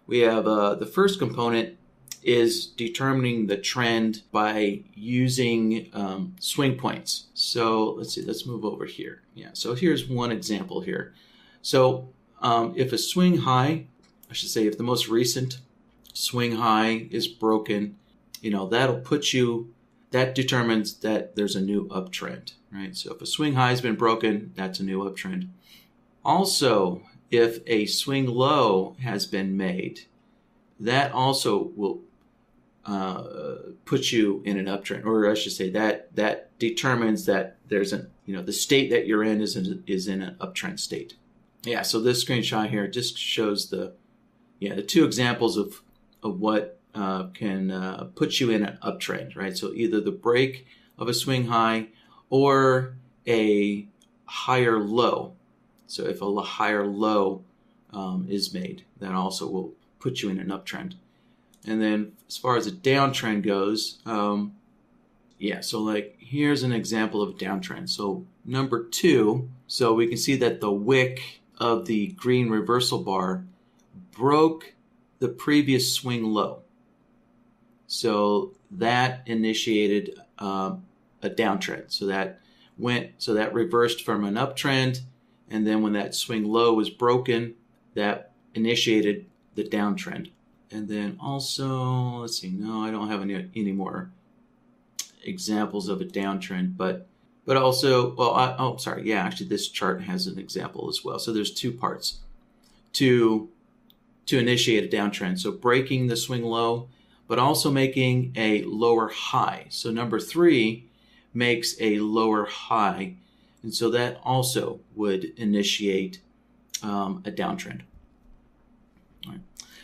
we have the first component is determining the trend by using swing points. So let's see, let's move over here. Yeah, so here's one example here. So if a swing high, I should say if the most recent swing high is broken, that'll put you, that determines that there's a new uptrend, right? So if a swing high has been broken, that's a new uptrend. Also, if a swing low has been made, that also will put you in an uptrend, or I should say that determines that there's the state that you're in is in an uptrend state. Yeah, so this screenshot here just shows the two examples of what can put you in an uptrend, right? So either the break of a swing high or a higher low. So if a higher low is made, that also will put you in an uptrend. And then as far as a downtrend goes, so like here's an example of a downtrend. So number 2, so we can see that the wick of the green reversal bar broke the previous swing low. So that initiated a downtrend. So that reversed from an uptrend, and then when that swing low was broken, that initiated the downtrend. And then also, let's see, no, I don't have any more examples of a downtrend, but also, actually this chart has an example as well. So there's 2 parts to initiate a downtrend. So breaking the swing low, but also making a lower high. So number 3 makes a lower high, and so that also would initiate a downtrend. All right.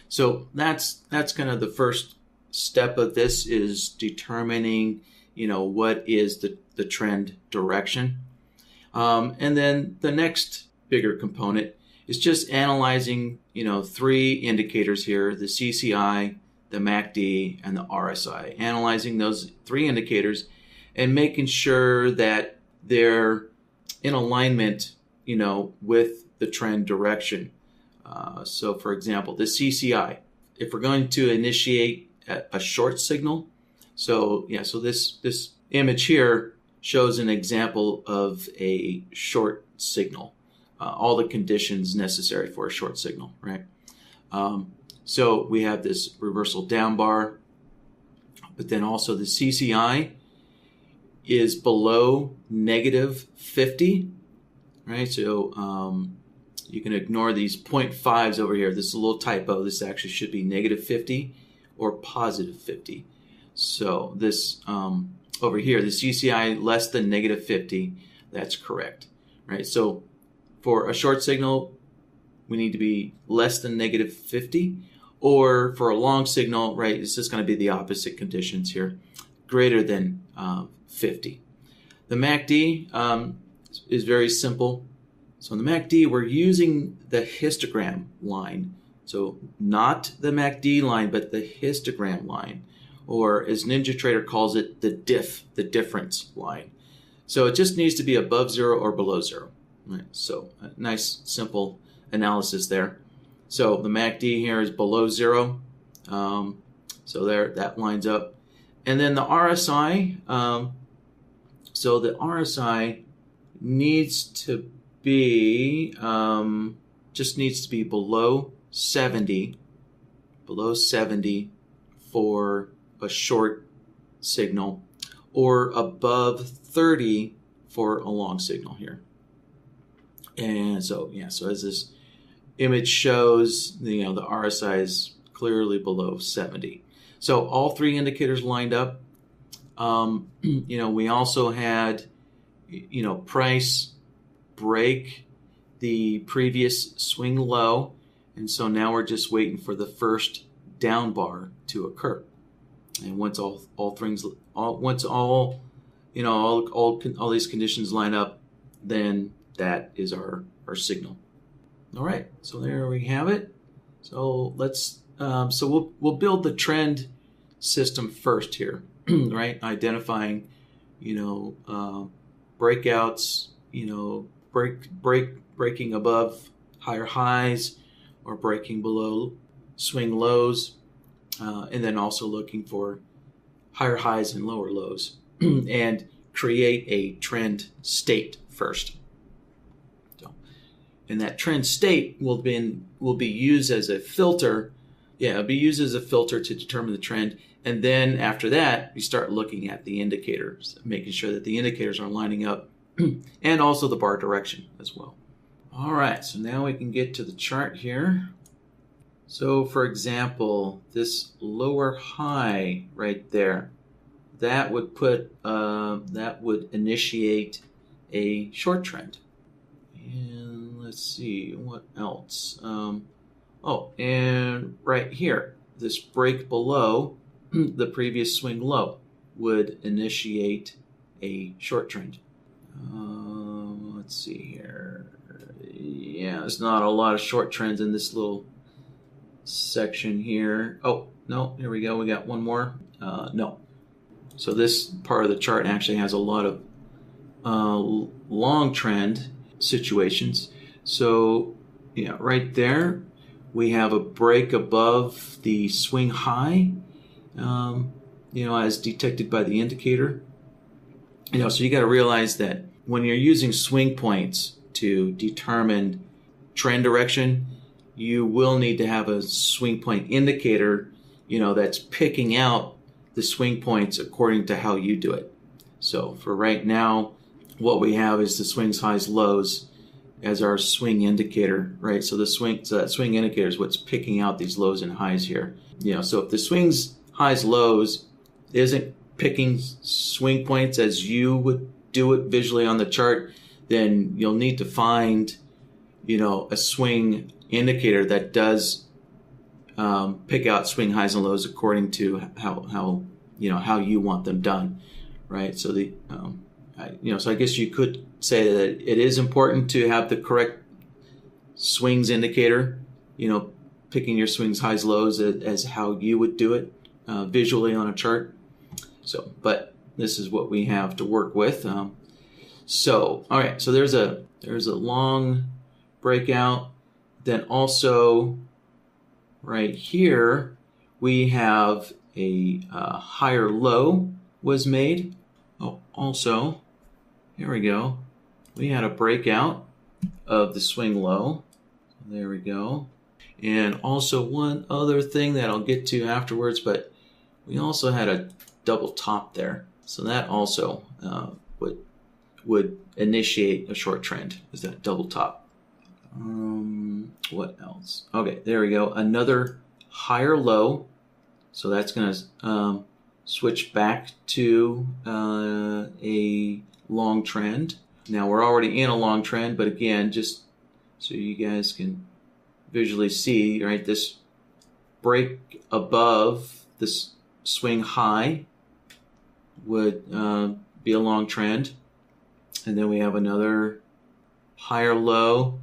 So that's kind of the first step of this, is determining what is the trend direction. And then the next bigger component is just analyzing 3 indicators here: the CCI, the MACD, and the RSI. Analyzing those 3 indicators and making sure that they're in alignment with the trend direction. So for example, the CCI, if we're going to initiate a short signal, so this image here shows an example of a short signal, all the conditions necessary for a short signal, right? So we have this reversal down bar, but then also the CCI is below -50, right? So you can ignore these 0.5s over here. This is a little typo. This actually should be -50 or +50. So this over here, the CCI less than -50, that's correct, right? So for a short signal, we need to be less than -50, or for a long signal, right, it's just going to be the opposite conditions here, greater than 50. The MACD is very simple. So in the MACD, we're using the histogram line. So not the MACD line, but the histogram line, or as NinjaTrader calls it, the diff, the difference line. So it just needs to be above 0 or below 0. Right? So a nice, simple analysis there. So the MACD here is below 0. So there, that lines up. And then the RSI, so the RSI needs to be, just needs to be below 70 for a short signal, or above 30 for a long signal here. And so, so as this image shows, the RSI is clearly below 70. So all 3 indicators lined up. We also had, price break the previous swing low, and so now we're just waiting for the first down bar to occur. And once all these conditions line up, then that is our signal. All right, so there we have it. So let's we'll build the trend system first here, right? Identifying, breakouts, breaking above higher highs, or breaking below swing lows, and then also looking for higher highs and lower lows, and create a trend state first. And that trend state will be used as a filter. Yeah, it'll be used as a filter to determine the trend. And then after that, we start looking at the indicators, making sure that the indicators are lining up, and also the bar direction as well. All right, so now we can get to the chart here. So for example, this lower high right there, that would initiate a short trend. And let's see what else. And right here, this break below the previous swing low would initiate a short trend. Let's see here. Yeah, there's not a lot of short trends in this little section here. Oh, no, here we go. We got one more. No. So this part of the chart actually has a lot of long trend situations. So yeah, right there we have a break above the swing high, as detected by the indicator. So you got to realize that when you're using swing points to determine trend direction, you will need to have a swing point indicator, that's picking out the swing points according to how you do it. So for right now, what we have is the swings, highs, lows as our swing indicator, right? So that swing indicator is what's picking out these lows and highs here. So if the swings, highs, lows isn't picking swing points as you would do it visually on the chart, then you'll need to find, a swing indicator that does pick out swing highs and lows according to how you want them done, right? So so I guess you could say that it is important to have the correct swings indicator, picking your swings, highs, lows as how you would do it visually on a chart. So, but this is what we have to work with. So, all right. So there's a long breakout. Then also right here we have a higher low was made. Oh, also here we go. We had a breakout of the swing low. There we go. And also one other thing that I'll get to afterwards, but we also had a double top there. So that also would initiate a short trend, is that double top. What else? Okay, there we go. Another higher low. So that's going to switch back to a long trend. Now we're already in a long trend, but again, just so you guys can visually see, right, this break above this swing high would be a long trend. And then we have another higher low.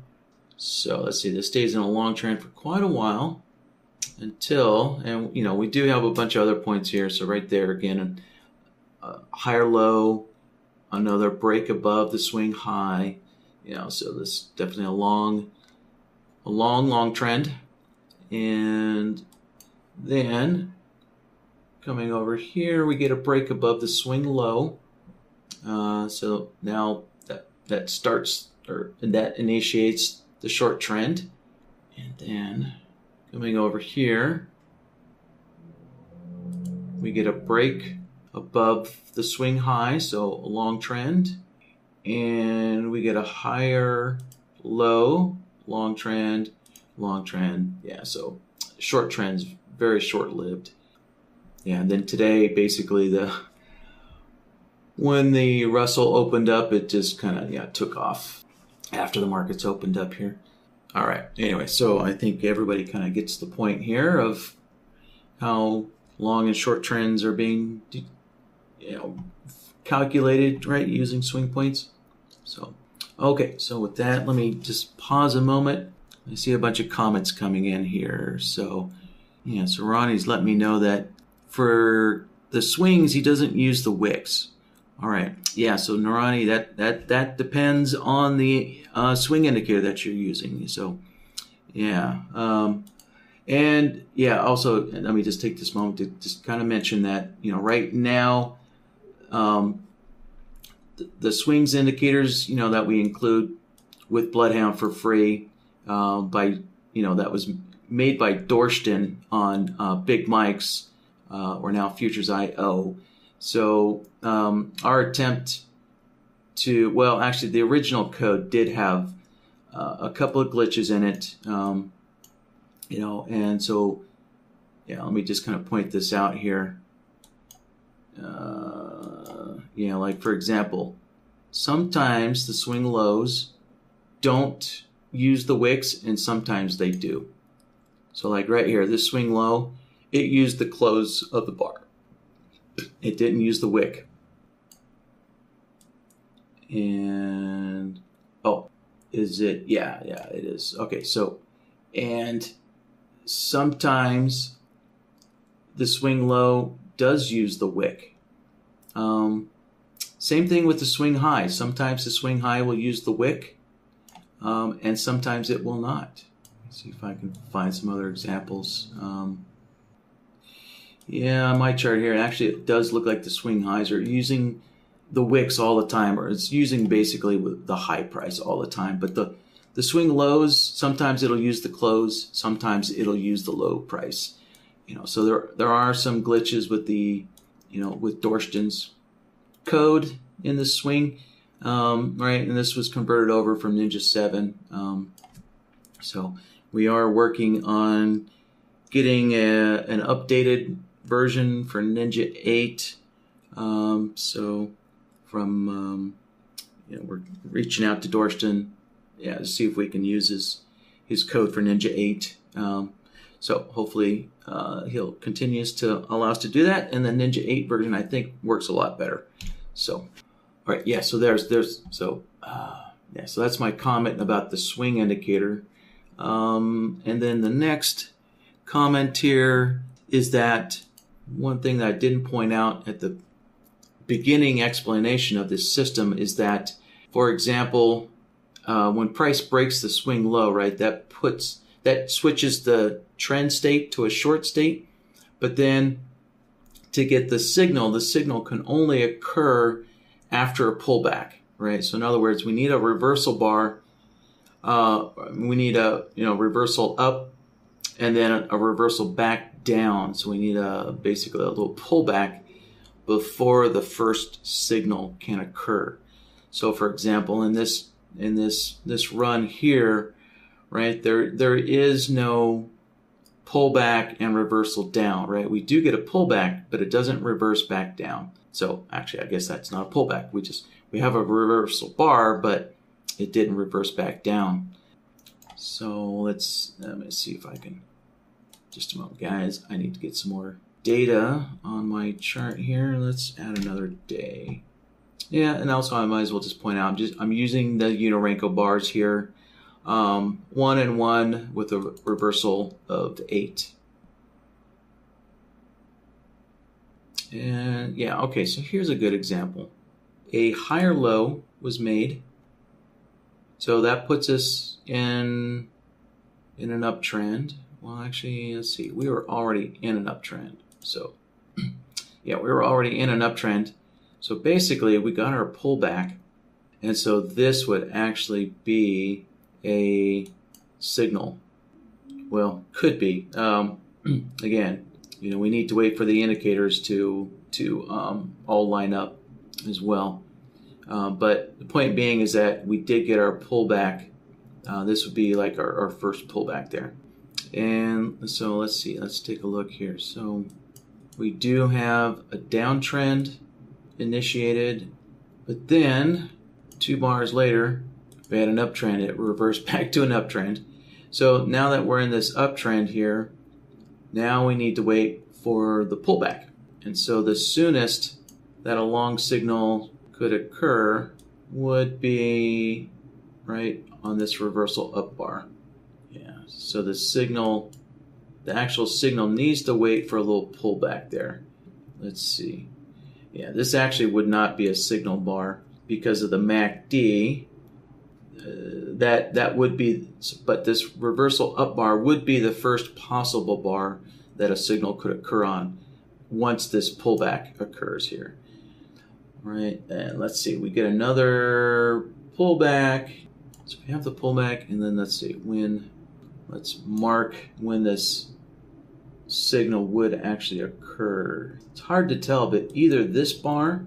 So let's see, this stays in a long trend for quite a while until, and we do have a bunch of other points here. So right there again, a higher low, another break above the swing high. So this is definitely a long trend. And then coming over here, we get a break above the swing low. So now that starts, and that initiates the short trend. And then coming over here, we get a break above the swing high, so a long trend. And we get a higher low, long trend. Yeah, so short trends, very short-lived. Yeah, and then today, basically, when the Russell opened up, it just kind of took off after the markets opened up here. All right. Anyway, so I think everybody kind of gets the point here of how long and short trends are being calculated, right, using swing points. So, okay. So with that, let me just pause a moment. I see a bunch of comments coming in here. So, so Ronnie's let me know that for the swings, he doesn't use the wicks. All right. Yeah. So Narani, that depends on the swing indicator that you're using. So, yeah. And yeah, also, let me just take this moment to just kind of mention that, right now, the swings indicators, that we include with BloodHound for free, that was made by Dorston on Big Mike's, or now Futures.io. So our attempt to, well, actually the original code did have a couple of glitches in it, and so, yeah, let me just kind of point this out here. Like for example, sometimes the swing lows don't use the wicks and sometimes they do. So like right here, this swing low, it used the close of the bar. It didn't use the wick. And, oh, is it? Yeah, it is. Okay, so, and sometimes the swing low does use the wick. Same thing with the swing high. Sometimes the swing high will use the wick, and sometimes it will not. Let's see if I can find some other examples. Yeah, my chart here, actually it does look like the swing highs are using the wicks all the time, or it's using basically the high price all the time. But the swing lows, sometimes it'll use the close, sometimes it'll use the low price. So there are some glitches with the, with Dorston's code in the swing, right? And this was converted over from Ninja 7. So we are working on getting an updated version for Ninja 8. So from, we're reaching out to Dorston, to see if we can use his code for Ninja 8. So hopefully he'll continues to allow us to do that, and the Ninja 8 version I think works a lot better. So, all right, yeah. So so that's my comment about the swing indicator. And then the next comment here is that one thing that I didn't point out at the beginning explanation of this system is that, for example, when price breaks the swing low, right, that switches the trend state to a short state, but then to get the signal can only occur after a pullback, right? So in other words, we need a reversal bar, we need a reversal up, and then a reversal back down. So we need basically a little pullback before the first signal can occur. So for example, in this run here, right, there is no pullback and reversal down, right? We do get a pullback, but it doesn't reverse back down. So actually, I guess that's not a pullback. We have a reversal bar, but it didn't reverse back down. So let me see if I can, just a moment, guys. I need to get some more data on my chart here. Let's add another day. Yeah, and also I might as well just point out, I'm using the renko bars here. 1 and 1 with a reversal of 8. And yeah, okay, so here's a good example. A higher low was made. So that puts us in an uptrend. Well, actually, let's see. We were already in an uptrend. So yeah, we were already in an uptrend. So basically, we got our pullback. And so this would actually be a signal. Well, could be. Again, we need to wait for the indicators to all line up as well. But the point being is that we did get our pullback. This would be like our first pullback there. And so let's see. Let's take a look here. So we do have a downtrend initiated, but then 2 bars later, we had an uptrend. It reversed back to an uptrend. So now that we're in this uptrend here, now we need to wait for the pullback. And so the soonest that a long signal could occur would be right on this reversal up bar. Yeah. So the actual signal needs to wait for a little pullback there. Let's see. Yeah, this actually would not be a signal bar because of the MACD. that would be, but this reversal up bar would be the first possible bar that a signal could occur on once this pullback occurs here. All right, and let's see, we get another pullback. So we have the pullback, and then let's see let's mark when this signal would actually occur. It's hard to tell, but either this bar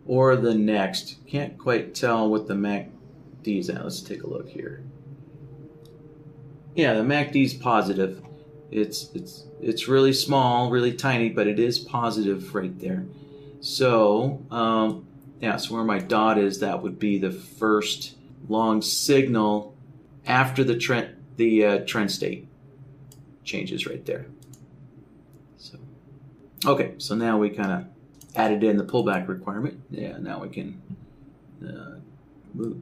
or the next. Can't quite tell what the MACD is at. Let's take a look here. Yeah, the MACD is positive. It's really small, really tiny, but it is positive right there. So yeah, so where my dot is, that would be the first long signal after the trend state changes right there. So okay, so now we kind of added in the pullback requirement. Yeah, now we can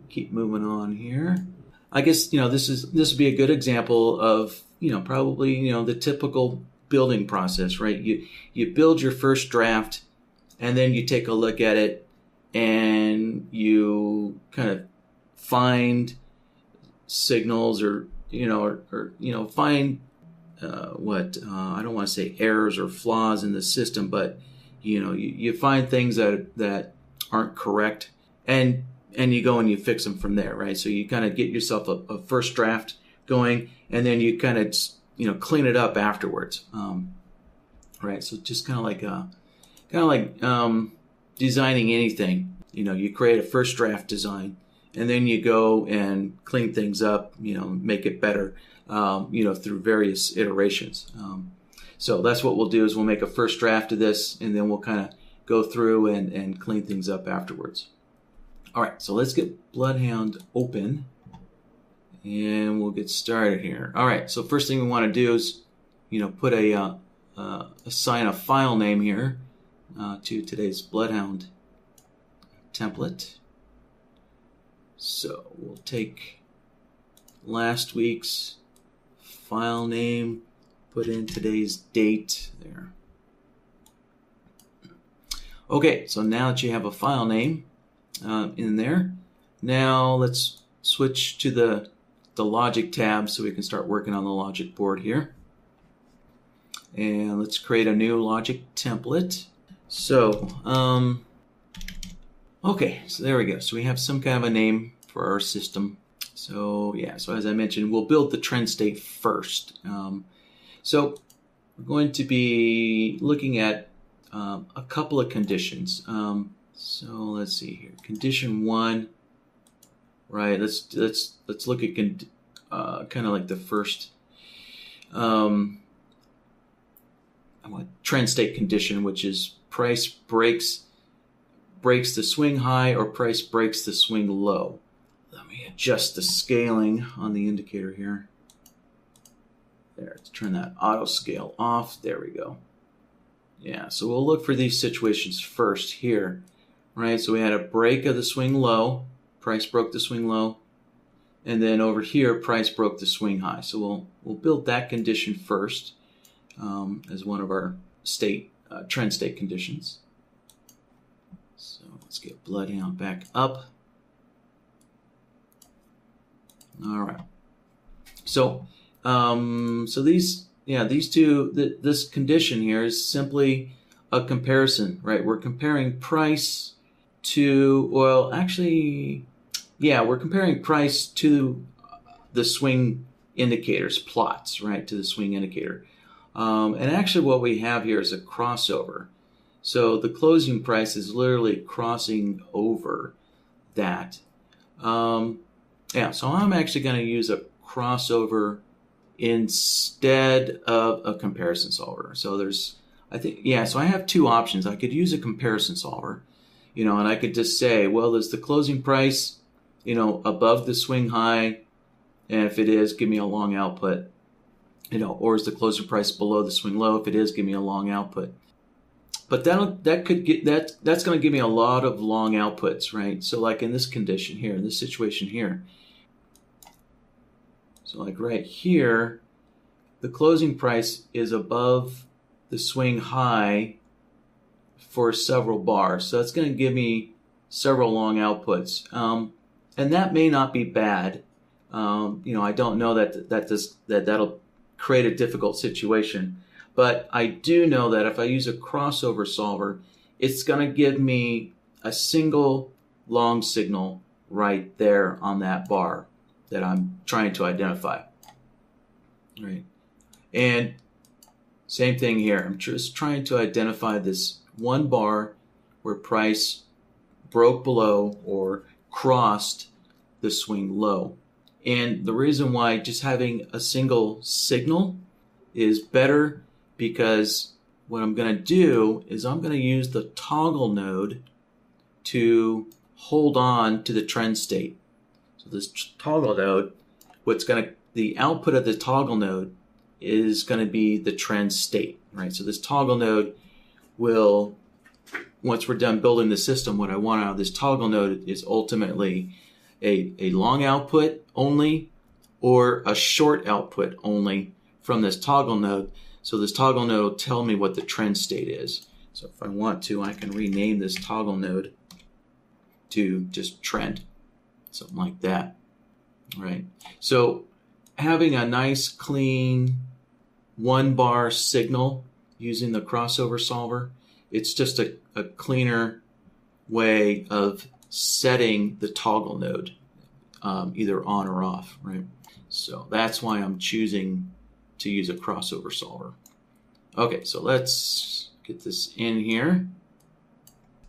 keep moving on here. I guess this would be a good example of probably the typical building process, right? You build your first draft, and then you take a look at it, and you kind of find signals or find I don't want to say errors or flaws in the system, but you find things that aren't correct, and you go and you fix them from there, right? So you kind of get yourself a first draft going, and then you kind of clean it up afterwards, right? So just kind of like designing anything. You create a first draft design, and then you go and clean things up, make it better, through various iterations. So that's what we'll do, is we'll make a first draft of this, and then we'll kind of go through and clean things up afterwards. All right, so let's get BloodHound open, and we'll get started here. All right, so first thing we want to do is, put assign a file name here to today's BloodHound template. So we'll take last week's file name, put in today's date there. Okay, so now that you have a file name in there, now let's switch to the logic tab so we can start working on the logic board here. And let's create a new logic template. So, okay, so there we go. So we have some kind of a name for our system. So yeah, so as I mentioned, we'll build the trend state first. So we're going to be looking at a couple of conditions. So let's see here. Condition 1, right? Let's look at kind of like the first trend state condition, which is price breaks the swing high or price breaks the swing low. Let me adjust the scaling on the indicator here. There, let's turn that auto scale off. There we go. Yeah, so we'll look for these situations first here, right? So we had a break of the swing low, price broke the swing low, and then over here, price broke the swing high. So we'll build that condition first as one of our trend state conditions. So let's get BloodHound back up. All right. So these two, this condition here is simply a comparison, right? We're comparing price to, well, actually, yeah, we're comparing price to the swing indicators plots, right? To the swing indicator. And actually what we have here is a crossover. So the closing price is literally crossing over that. Yeah, so I'm actually going to use a crossover instead of a comparison solver. So so I have two options. I could use a comparison solver, and I could just say, well, is the closing price, above the swing high? And if it is, give me a long output, or is the closing price below the swing low? If it is, give me a long output. But that's going to give me a lot of long outputs, right? So like in this condition here, in this situation here, so like right here, the closing price is above the swing high for several bars. So that's going to give me several long outputs. and that may not be bad. I don't know that'll create a difficult situation, but I do know that if I use a crossover solver, it's going to give me a single long signal right there on that bar that I'm trying to identify. Right. And same thing here. I'm just trying to identify this one bar where price broke below or crossed the swing low. And the reason why just having a single signal is better, because what I'm going to do is I'm going to use the toggle node to hold on to the trend state. So this toggle node, the output of the toggle node is going to be the trend state, right? So this toggle node will, once we're done building the system, what I want out of this toggle node is ultimately a long output only or a short output only from this toggle node. So this toggle node will tell me what the trend state is. So if I want to, I can rename this toggle node to just trend, something like that, right? So having a nice clean one bar signal using the crossover solver, it's just a cleaner way of setting the toggle node, either on or off, right? So that's why I'm choosing to use a crossover solver. Okay, so let's get this in here.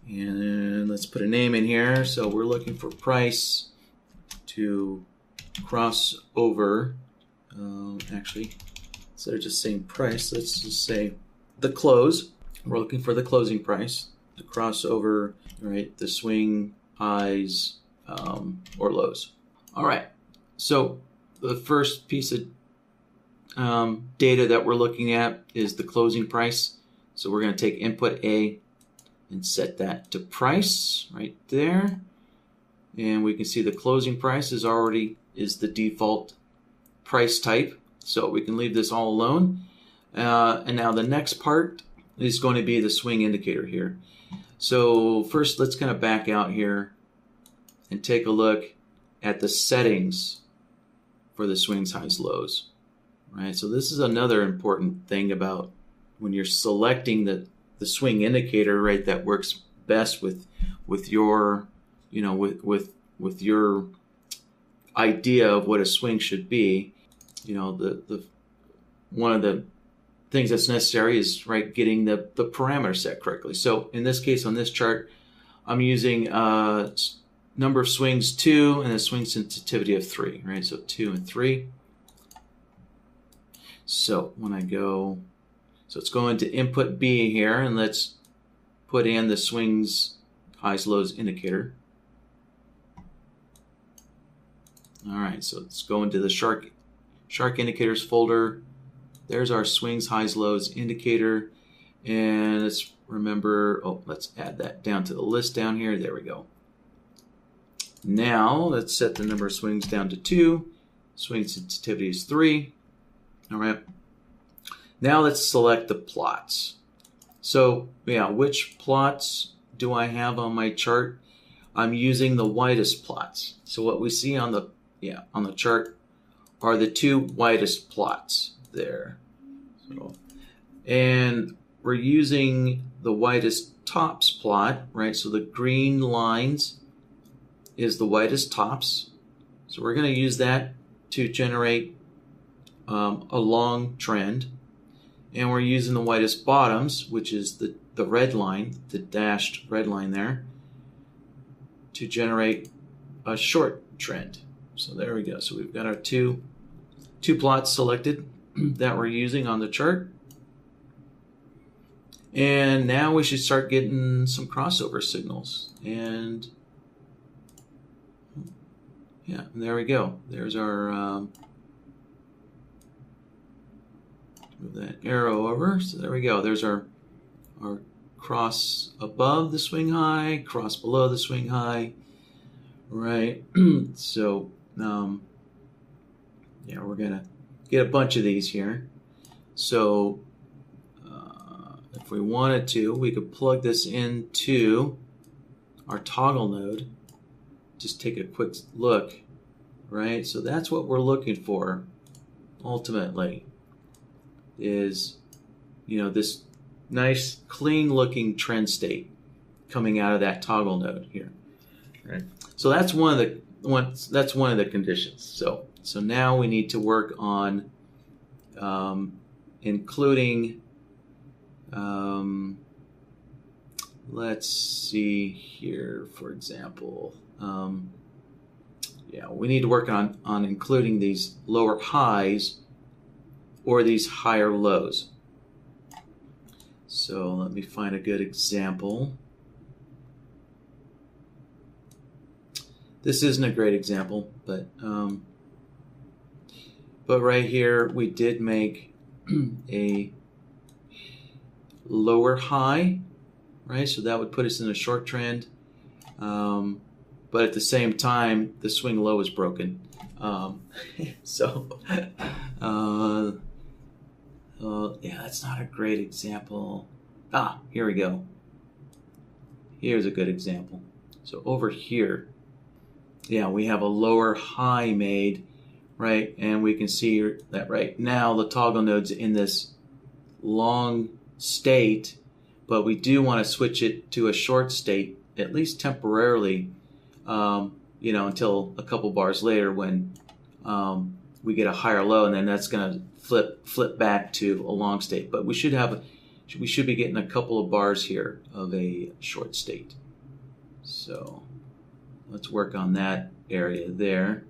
And let's put a name in here. So we're looking for price to cross over. Actually, instead of just saying price, let's just say the close. We're looking for the closing price to cross over, right, the swing highs or lows. All right. So the first piece of data that we're looking at is the closing price. So we're going to take input A and set that to price right there. And we can see the closing price is the default price type. So we can leave this all alone. And now the next part is going to be the swing indicator here. So first, let's kind of back out here and take a look at the settings for the swings, highs, lows. Right. So this is another important thing about when you're selecting the swing indicator, right, that works best with your, with your idea of what a swing should be. The one of the things that's necessary is, right, getting the parameter set correctly. So in this case, on this chart, I'm using number of swings 2 and a swing sensitivity of 3, right? So 2 and 3. So when I go, so it's going to input B here, and let's put in the swings, highs, lows indicator. All right, so let's go into the shark indicators folder. There's our swings, highs, lows indicator. And let's remember, let's add that down to the list down here. There we go. Now let's set the number of swings down to 2. Swing sensitivity is 3. All right. Now let's select the plots. So yeah, which plots do I have on my chart? I'm using the widest plots. So what we see on the chart are the 2 widest plots there. So, and we're using the widest tops plot, right? So the green lines is the widest tops. So we're going to use that to generate a long trend. And we're using the widest bottoms, which is the red line, the dashed red line there, to generate a short trend. So there we go. So we've got our two plots selected that we're using on the chart. And now we should start getting some crossover signals. And yeah, there we go. There's our move that arrow over. So there we go. There's our cross above the swing high, cross below the swing high, right? So yeah, we're gonna get a bunch of these here. So if we wanted to, we could plug this into our toggle node to just take a quick look, right? So that's what we're looking for ultimately is, this nice clean looking trend state coming out of that toggle node here, right? So that's one of the conditions. So now we need to work on including, let's see here, for example, we need to work on including these lower highs or these higher lows. So let me find a good example. This isn't a great example, but right here we did make a lower high, right? So that would put us in a short trend, but at the same time the swing low is broken. Yeah, that's not a great example. Here we go. Here's a good example. So over here, yeah, we have a lower high made, right? And we can see that right now the toggle node's in this long state, but we do want to switch it to a short state, at least temporarily, until a couple bars later when we get a higher low, and then that's going to flip back to a long state. But we should be getting a couple of bars here of a short state. So let's work on that area there.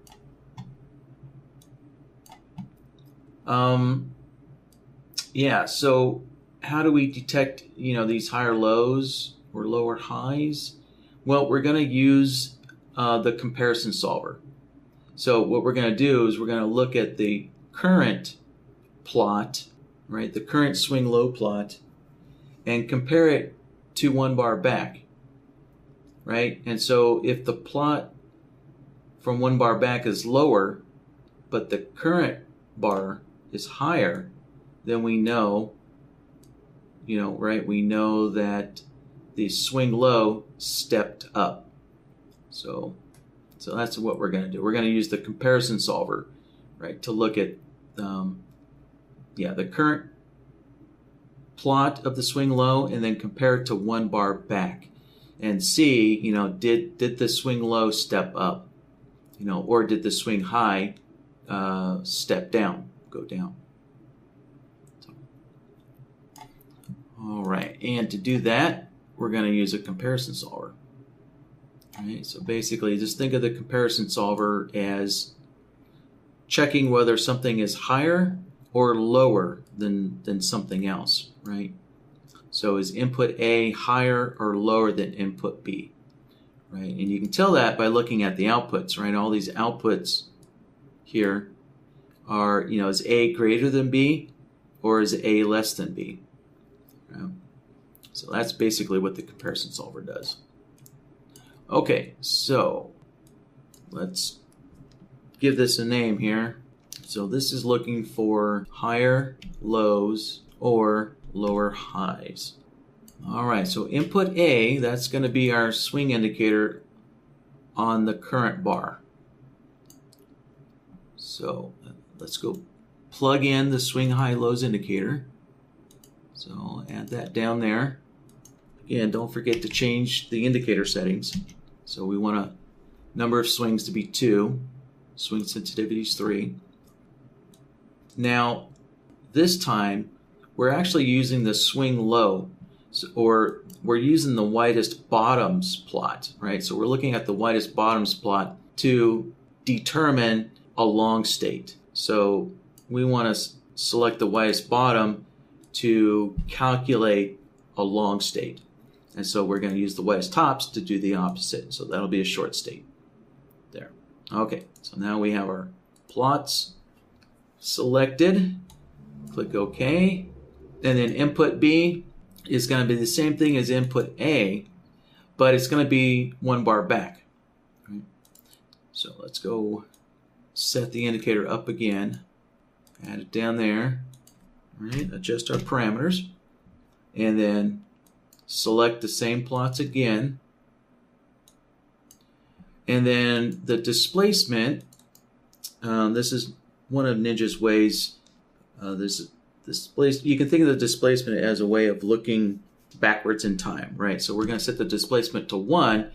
So how do we detect, these higher lows or lower highs? Well, we're going to use the comparison solver. So what we're going to do is we're going to look at the current plot, right? The current swing low plot, and compare it to 1 bar back, right? And so if the plot from 1 bar back is lower, but the current bar is higher, then we know, right? We know that the swing low stepped up. So that's what we're going to do. We're going to use the comparison solver, right, to look at the current plot of the swing low and then compare it to 1 bar back and see, did the swing low step up, or did the swing high step down, go down. All right, and to do that, we're going to use a comparison solver. All right, so basically just think of the comparison solver as checking whether something is higher or lower than something else, right? So is input A higher or lower than input B, right? And you can tell that by looking at the outputs, right? All these outputs here are, is A greater than B or is A less than B? Right? So that's basically what the comparison solver does. Okay, so let's give this a name here. So this is looking for higher lows or lower highs. All right, so input A, that's going to be our swing indicator on the current bar. So let's go plug in the swing high lows indicator. So I'll add that down there. Again, don't forget to change the indicator settings. So we want a number of swings to be 2, swing sensitivity is 3. Now, this time, we're actually using the swing low, or we're using the widest bottoms plot, right? So we're looking at the widest bottoms plot to determine a long state. So we want to select the widest bottom to calculate a long state. And so we're going to use the widest tops to do the opposite. So that'll be a short state there. Okay, so now we have our plots selected. Click OK. And then input B is going to be the same thing as input A, but it's going to be 1 bar back. Right? So let's go set the indicator up again. Add it down there. Right? Adjust our parameters. And then select the same plots again. And then the displacement, this is one of Ninja's ways. You can think of the displacement as a way of looking backwards in time, right? So we're going to set the displacement to 1,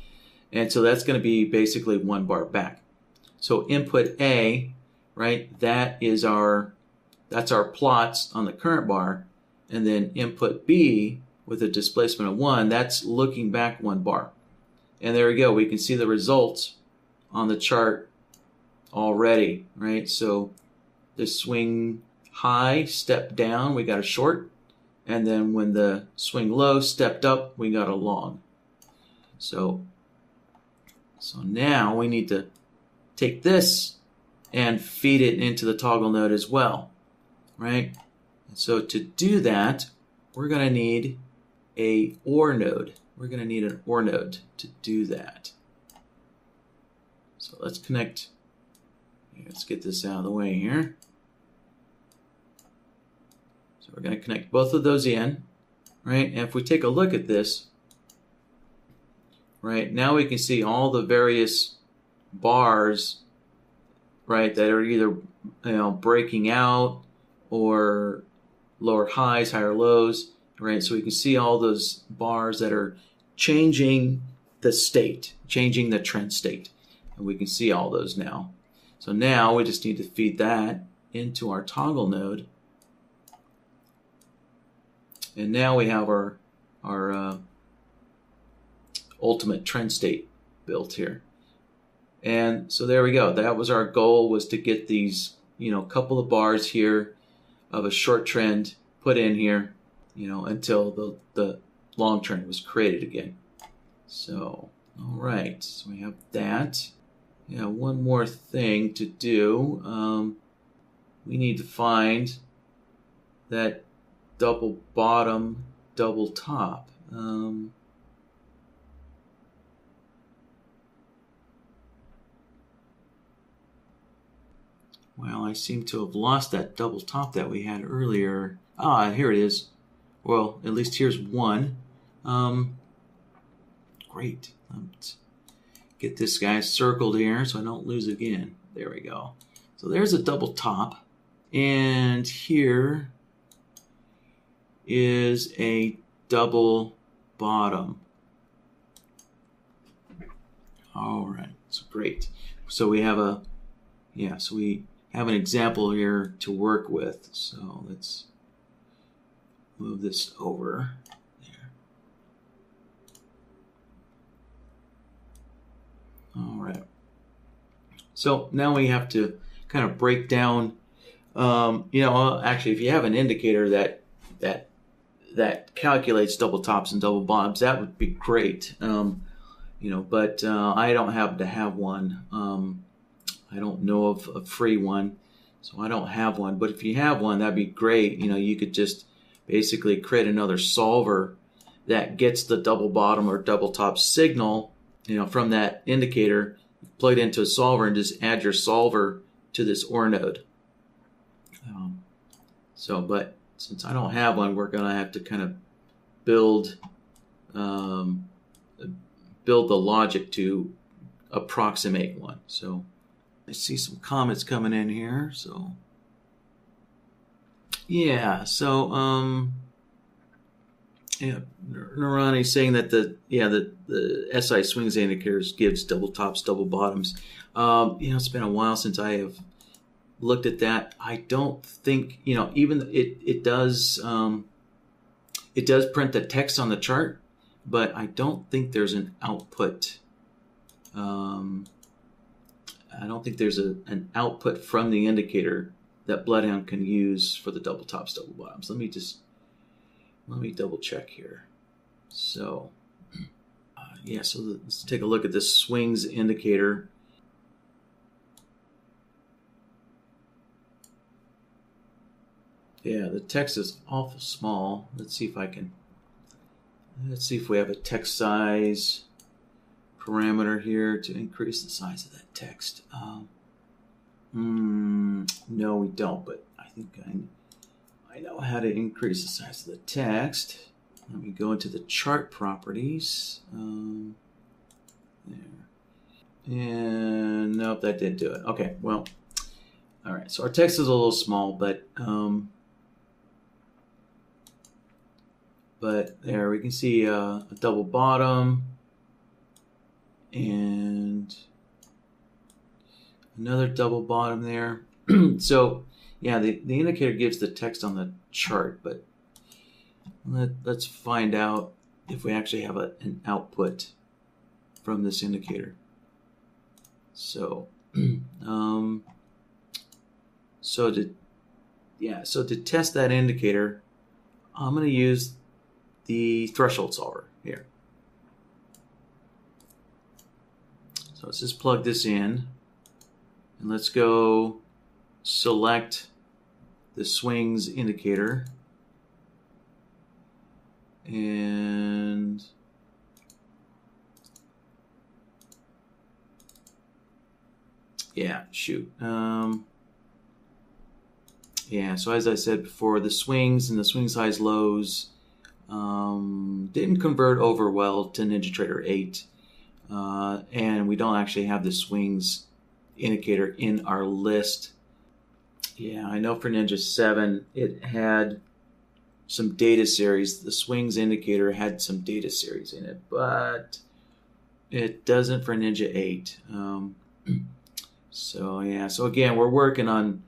and so that's going to be basically 1 bar back. So input A, right, that's our plots on the current bar, and then input B with a displacement of 1, that's looking back 1 bar. And there we go. We can see the results on the chart already, right? So the swing high stepped down, we got a short. And then when the swing low stepped up, we got a long. So now we need to take this and feed it into the toggle node as well, right? And so to do that, we're going to need a OR node. We're going to need an OR node to do that. So let's connect. Let's get this out of the way here. So we're going to connect both of those in, right? And if we take a look at this, right, now we can see all the various bars, right, that are either breaking out or lower highs, higher lows, right? So we can see all those bars that are changing the state, changing the trend state. And we can see all those now. So now we just need to feed that into our toggle node. And now we have our ultimate trend state built here. And so there we go. That was our goal, was to get these, couple of bars here of a short trend put in here, until the long trend was created again. So, all right. So we have that. Yeah, one more thing to do. We need to find that double bottom, double top. Well, I seem to have lost that double top that we had earlier. Ah, here it is. Well, at least here's one. Great. Let's get this guy circled here so I don't lose again. There we go. So there's a double top. And here is a double bottom. All right. So great. So we have an example here to work with. So let's move this over there. All right. So now we have to kind of break down, actually, if you have an indicator that calculates double tops and double bottoms, that would be great. But I don't happen to have one. I don't know of a free one, so I don't have one. But if you have one, that'd be great. You could just basically create another solver that gets the double bottom or double top signal, from that indicator, plug it into a solver and just add your solver to this OR node. But since I don't have one, we're going to have to kind of build the logic to approximate one. So I see some comments coming in here. So yeah, Narani saying that the SI swings indicators gives double tops, double bottoms. It's been a while since I have looked at that. I don't think, even it does print the text on the chart, but I don't think there's an output. I don't think there's an output from the indicator that BloodHound can use for the double tops, double bottoms. Let me double check here. So, so let's take a look at this swings indicator. Yeah, the text is awful small. Let's see if we have a text size parameter here to increase the size of that text. No, we don't, but I think I know how to increase the size of the text. Let me go into the chart properties. There. And nope, that didn't do it. Okay, well, all right. So our text is a little small, but there we can see a double bottom and another double bottom there. So yeah, the indicator gives the text on the chart, but let's find out if we actually have an output from this indicator. So so to test that indicator, I'm going to use the threshold solver here. So let's just plug this in, and let's go select the swings indicator, and yeah, shoot. Yeah, so as I said before, the swings and the swing size lows didn't convert over well to NinjaTrader 8. And we don't actually have the swings indicator in our list. Yeah, I know for Ninja 7, it had some data series. The swings indicator had some data series in it, but it doesn't for Ninja 8. So yeah, so again, we're working on,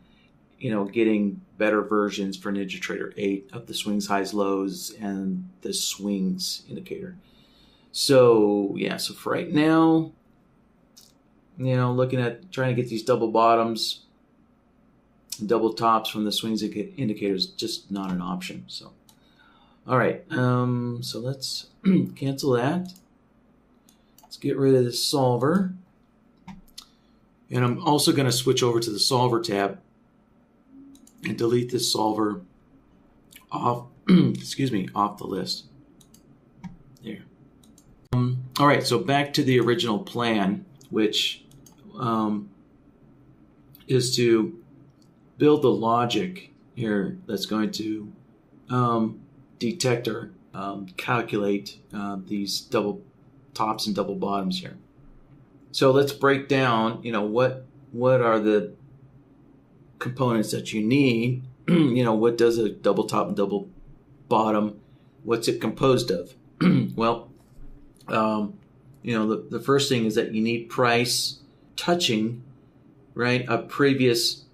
getting better versions for NinjaTrader 8 of the swings, highs, lows, and the swings indicator. So yeah, so for right now, looking at trying to get these double bottoms, double tops from the swings indicator is just not an option. So, all right, so let's cancel that. Let's get rid of this solver. And I'm also going to switch over to the solver tab and delete this solver off, off the list. There. All right, so back to the original plan, which is to build the logic here that's going to detect or calculate these double tops and double bottoms here. So let's break down, what are the components that you need? What does a double top and double bottom, what's it composed of? Well, the first thing is that you need price touching, right, a previous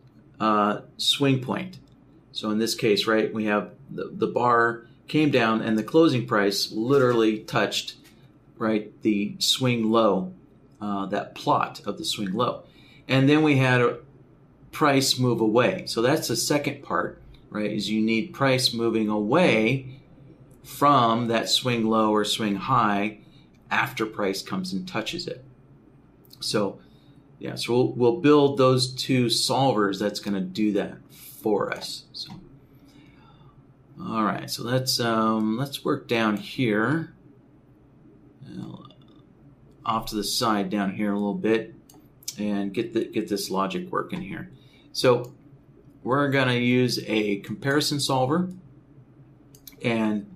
swing point. So in this case, right, we have the bar came down and the closing price literally touched, right, the swing low, that plot of the swing low. And then we had a price move away. So that's the second part, right, is you need price moving away from that swing low or swing high after price comes and touches it. So yeah, so we'll build those two solvers that's going to do that for us. So all right, so let's work down here, off to the side down here a little bit, and get this logic working here. So we're going to use a comparison solver, and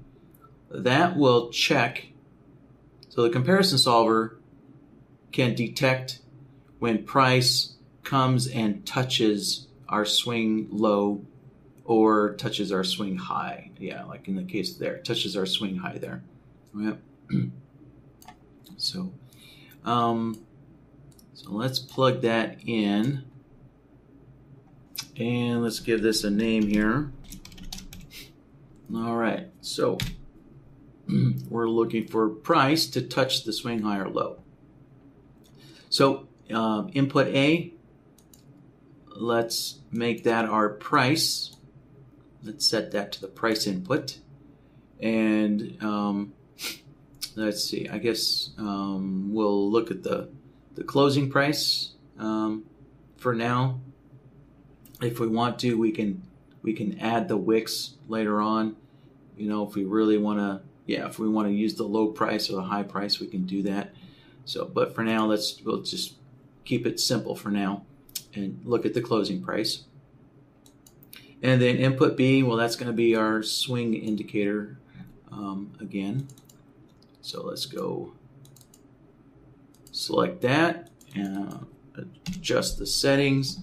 that will check. So the comparison solver can detect when price comes and touches our swing low or touches our swing high. Yeah, like in the case there, touches our swing high there. Yep. So let's plug that in, and let's give this a name here. All right, so we're looking for price to touch the swing high or low. So input A, let's make that our price. Let's set that to the price input. And let's see, I guess we'll look at the closing price for now. If we want to, we can add the wicks later on. If we really want to, if we want to use the low price or the high price, we can do that. So, but for now, we'll just keep it simple for now and look at the closing price. And then input B, well, that's going to be our swing indicator again. So let's go select that, adjust the settings.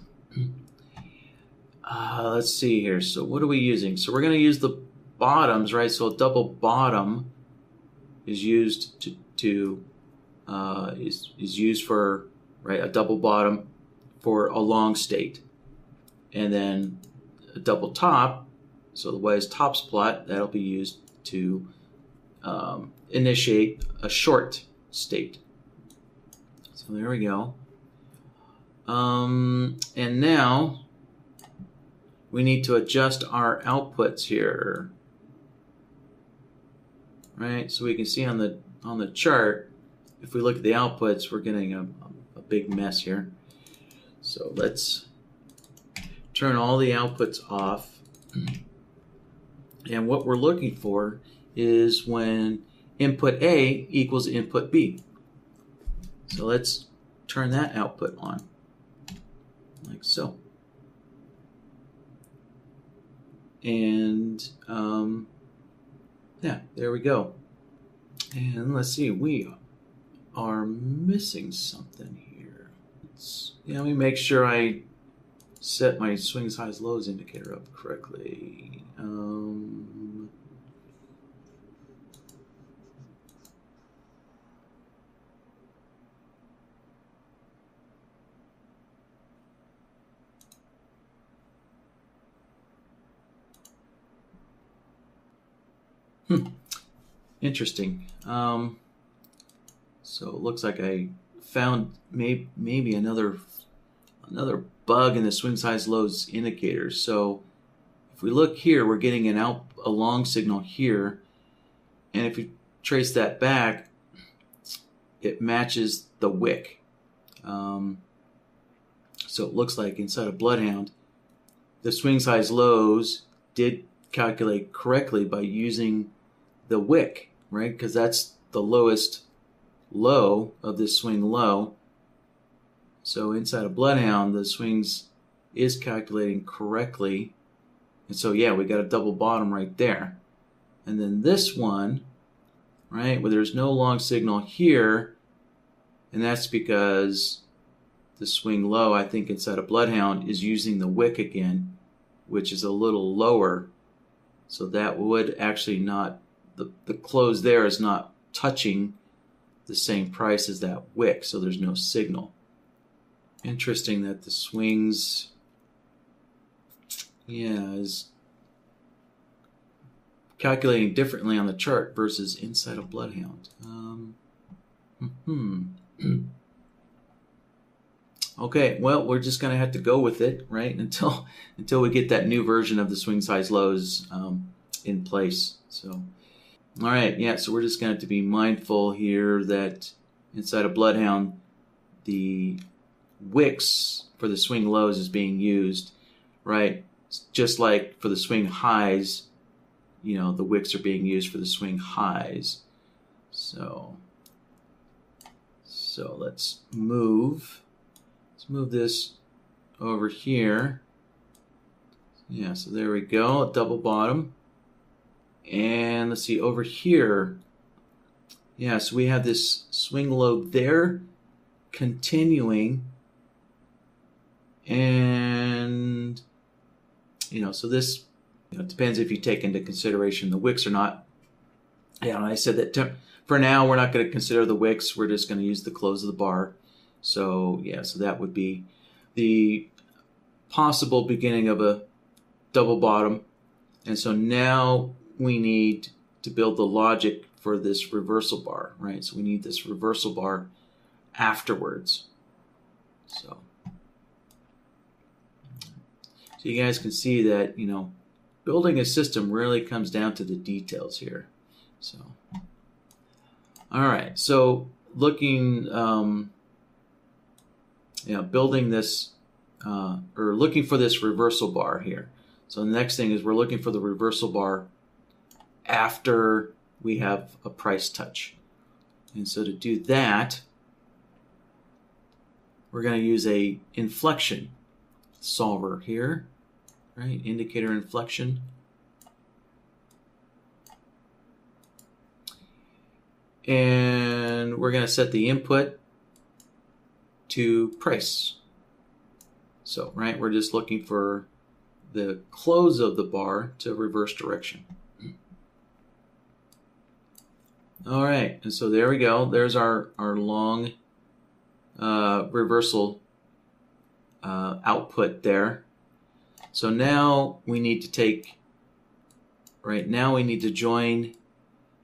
Let's see here. So what are we using? So we're going to use the bottoms, right? So a double bottom is used is used for, right, a double bottom for a long state, and then a double top. So the way is tops plot, that'll be used to initiate a short state. So there we go. And now we need to adjust our outputs here, right? So we can see on the chart, if we look at the outputs, we're getting a big mess here. So let's turn all the outputs off. And what we're looking for is when input A equals input B. So let's turn that output on, like so. And yeah, there we go. And let's see, we are missing something here. Let me make sure I set my swings, highs, lows indicator up correctly. Interesting. So it looks like I found maybe another bug in the swings, highs, lows indicator. So if we look here, we're getting a long signal here, and if you trace that back, it matches the wick. So it looks like inside of BloodHound, the swings, highs, lows did calculate correctly by using the wick, right? Because that's the lowest low of this swing low. So inside of BloodHound, the swings is calculating correctly. And so, yeah, we got a double bottom right there. And then this one, right, where there's no long signal here, and that's because the swing low, I think, inside of BloodHound is using the wick again, which is a little lower. So that would actually not, the close there is not touching the same price as that wick, so there's no signal. Interesting that the swings, is calculating differently on the chart versus inside of BloodHound. Okay, well, we're just going to have to go with it, right, until we get that new version of the swings, highs, lows in place. So, all right, yeah, so we're just going to have to be mindful here that inside of BloodHound, the wicks for the swing lows is being used, right? Just like for the swing highs, the wicks are being used for the swing highs. So let's move this over here. Yeah, so there we go, a double bottom. And let's see, over here, yeah, so we have this swing low there continuing. And, so this, depends if you take into consideration the wicks or not. Yeah, I said that for now, we're not going to consider the wicks. We're just going to use the close of the bar. So, yeah, so that would be the possible beginning of a double bottom. And so now we need to build the logic for this reversal bar, right? So we need this reversal bar afterwards. So you guys can see that, building a system really comes down to the details here. So, all right. So looking, building this, or looking for this reversal bar here. So the next thing is we're looking for the reversal bar after we have a price touch. And so to do that, we're going to use a inflection solver here, right? Indicator inflection. And we're going to set the input to price. So, right, we're just looking for the close of the bar to reverse direction. All right, and so there we go. There's our long reversal output there. So now we need to take, right now we need to join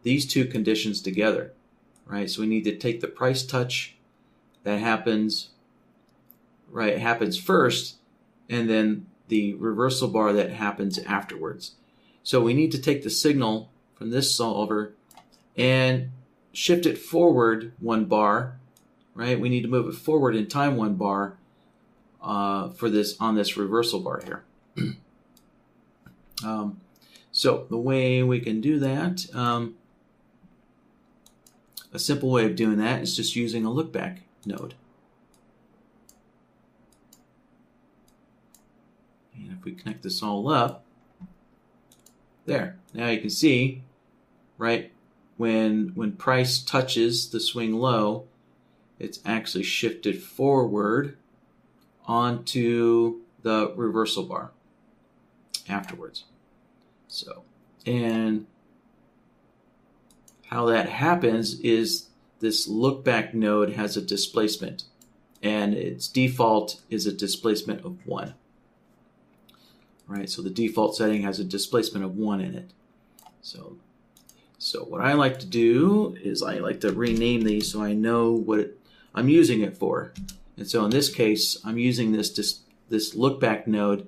these two conditions together, right? So we need to take the price touch that happens, right, it happens first, and then the reversal bar that happens afterwards. So we need to take the signal from this solver and shift it forward 1 bar, right? We need to move it forward in time 1 bar for this on this reversal bar here. So the way we can do that, a simple way of doing that is just using a look back node. And if we connect this all up, there. Now you can see, right, when price touches the swing low, it's actually shifted forward onto the reversal bar afterwards. So, and how that happens is this look back node has a displacement, and its default is a displacement of 1. Right, so the default setting has a displacement of 1 in it. So what I like to do is I like to rename these so I know what I'm using it for. And so in this case, I'm using this look back node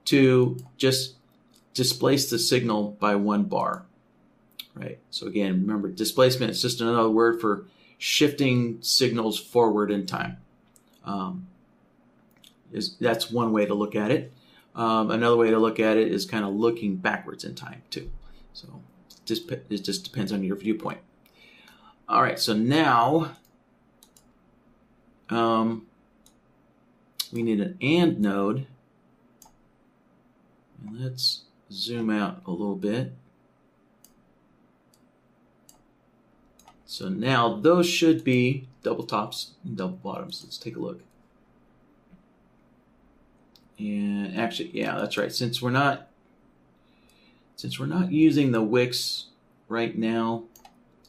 to just displace the signal by 1 bar. Right. So again, remember, displacement is just another word for shifting signals forward in time. That's one way to look at it. Another way to look at it is kind of looking backwards in time too. So it just depends on your viewpoint. All right. So now we need an AND node. And let's zoom out a little bit. So now those should be double tops and double bottoms. Let's take a look. And actually, yeah, that's right. Since we're not using the wicks right now,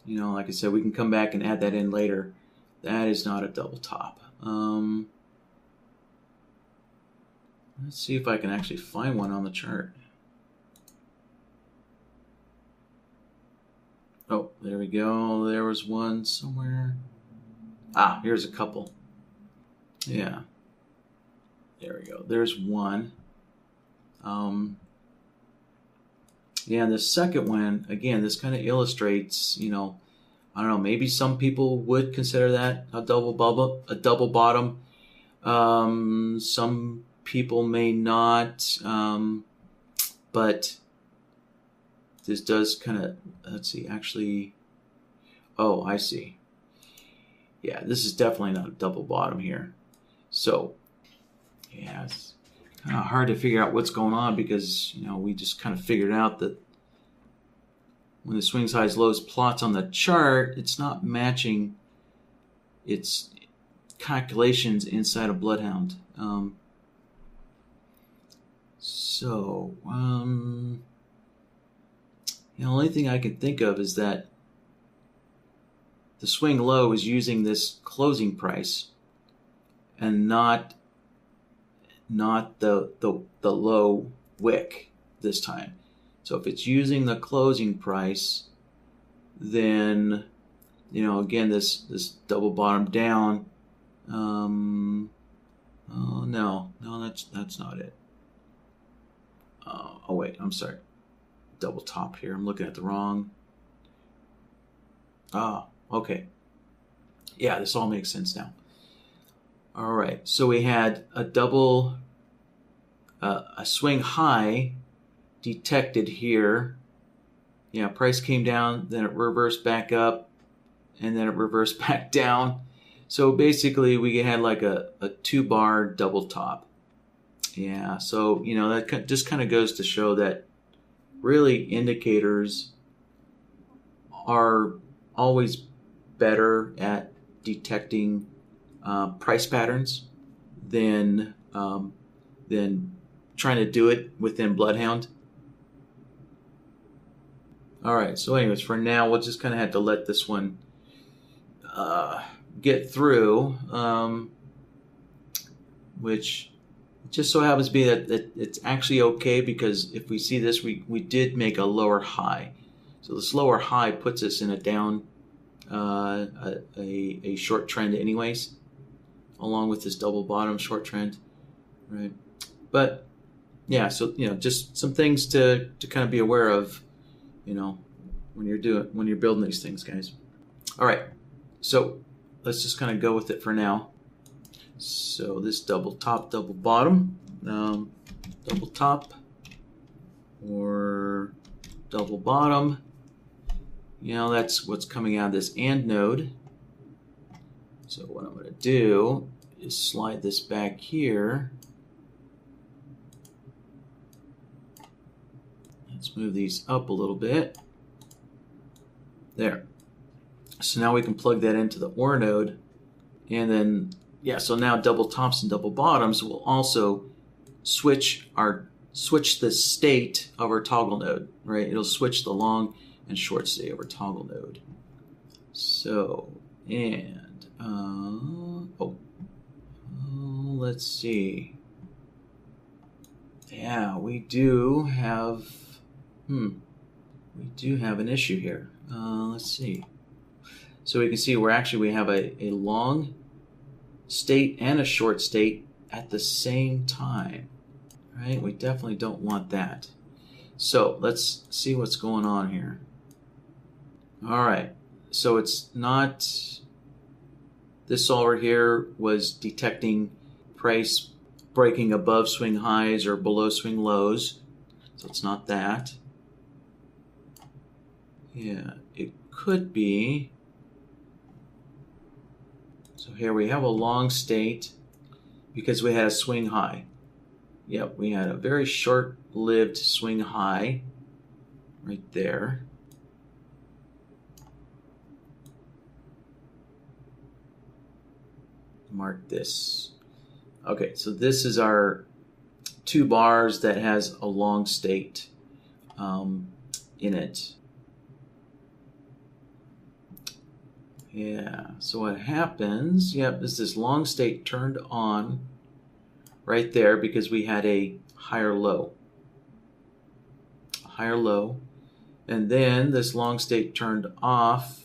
you know, like I said, we can come back and add that in later. That is not a double top. Let's see if I can actually find one on the chart. Oh, there we go. There was one somewhere. Ah, here's a couple. Yeah. There we go. There's one. Yeah, and the second one, again, this kind of illustrates, you know, I don't know, maybe some people would consider that a double bottom. Some people may not, but this does kind of, let's see, actually, oh, I see. Yeah, this is definitely not a double bottom here. So, yeah, it's kind of hard to figure out what's going on because, you know, we just kind of figured out that when the swings highs lows plots on the chart, it's not matching its calculations inside of BloodHound. The only thing I can think of is that the swing low is using this closing price and not the low wick this time. So if it's using the closing price, then, you know, again, this double bottom down. Oh no, that's not it. Oh wait, I'm sorry. Double top here. I'm looking at the wrong. Ah, okay. Yeah, this all makes sense now. All right, so we had a double, a swing high detected here. Yeah, price came down, then it reversed back up, and then it reversed back down. So basically, we had like a 2-bar double top. Yeah, so, you know, that just kind of goes to show that really indicators are always better at detecting price patterns than trying to do it within BloodHound. All right, so anyways, for now, we'll just kind of have to let this one get through, which just so happens to be that it's actually okay, because if we see this, we did make a lower high. So this lower high puts us in a down, a short trend anyways, along with this double bottom short trend, right? But yeah, so just some things to kind of be aware of, when you're building these things, guys. All right, so let's just kind of go with it for now. So this double top, double bottom, double top or double bottom, that's what's coming out of this AND node. So what I'm going to do is slide this back here. Let's move these up a little bit. There. So now we can plug that into the OR node. And then, so now double tops and double bottoms will also switch the state of our toggle node, right? It'll switch the long and short state of our toggle node. So, and, let's see. Yeah, we do have an issue here. Let's see. So we can see we have a long state and a short state at the same time, right? We definitely don't want that. So let's see what's going on here. All right, so it's not, this solver here was detecting price breaking above swing highs or below swing lows, so it's not that. Yeah, it could be. So here we have a long state because we had a swing high. Yep, we had a very short-lived swing high right there. Mark this. Okay, so this is our 2 bars that has a long state in it. Yeah, so what happens, is this long state turned on right there because we had a higher low. And then this long state turned off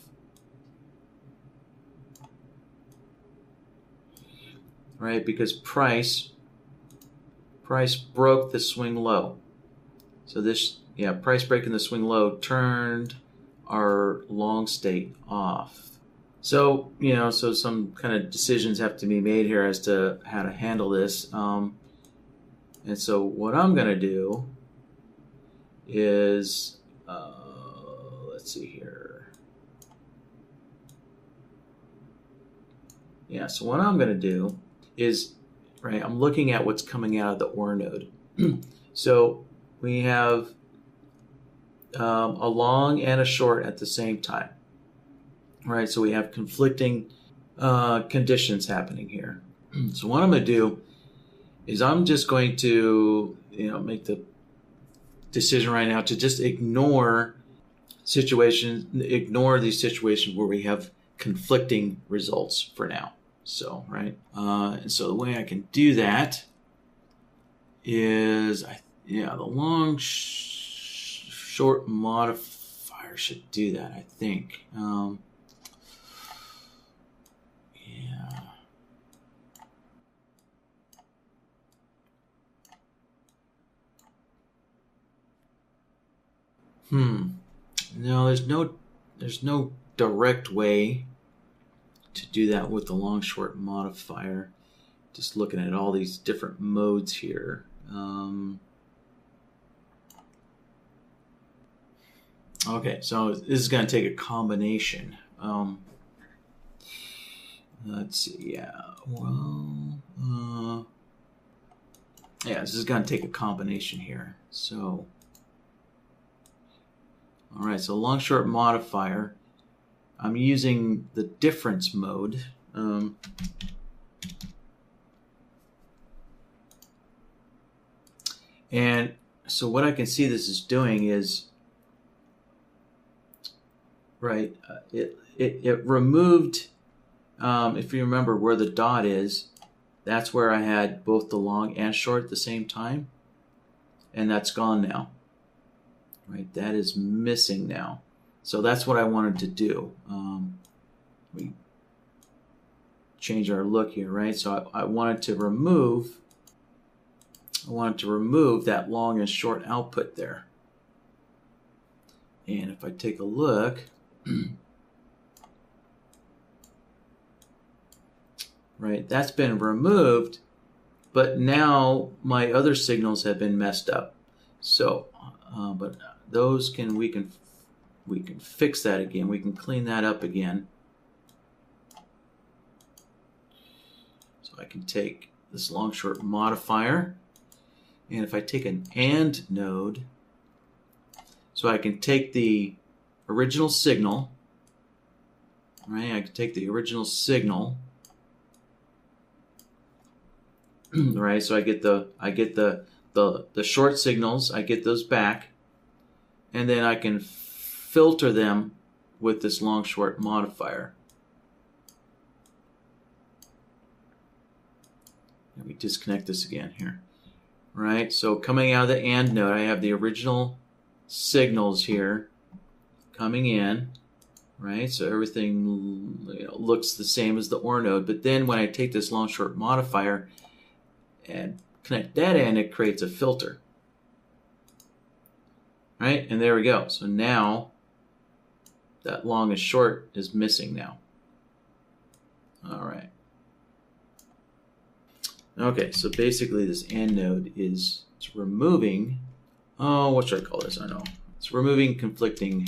right, because price broke the swing low. So this, price breaking the swing low turned our long state off. So, so some kind of decisions have to be made here as to how to handle this. And so what I'm going to do is, let's see here. Yeah, so what I'm going to do is, right, I'm looking at what's coming out of the OR node. So we have a long and a short at the same time. Right, so we have conflicting conditions happening here. So what I'm going to do is I'm just going to, make the decision right now to just ignore these situations where we have conflicting results for now. So, right, and so the way I can do that is, the long short modifier should do that, I think. No, there's no direct way to do that with the long short modifier. Just looking at all these different modes here. Okay, so this is going to take a combination. Let's see, this is going to take a combination here. So, all right, so long short modifier, I'm using the difference mode. And so what I can see this is doing is, right, it removed, if you remember where the dot is, that's where I had both the long and short at the same time. And that's gone now. Right, that is missing now. So that's what I wanted to do. We change our look here, right? So I wanted to remove that long and short output there. And if I take a look, right, that's been removed, but now my other signals have been messed up. So, but those we can fix that again. We can clean that up again. So I can take this long short modifier, and if I take an AND node, so I can take the original signal, right? I can take the original signal, right? So I get the short signals, I get those back, and then I can filter them with this long short modifier. Let me disconnect this again here. Right, so coming out of the AND node, I have the original signals here coming in, right? So everything, you know, looks the same as the OR node, but then when I take this long short modifier and connect that in, it creates a filter. Right, and there we go. So now that long and short is missing now. All right. Okay, so basically this AND node it's removing, what should I call this? I know. It's removing conflicting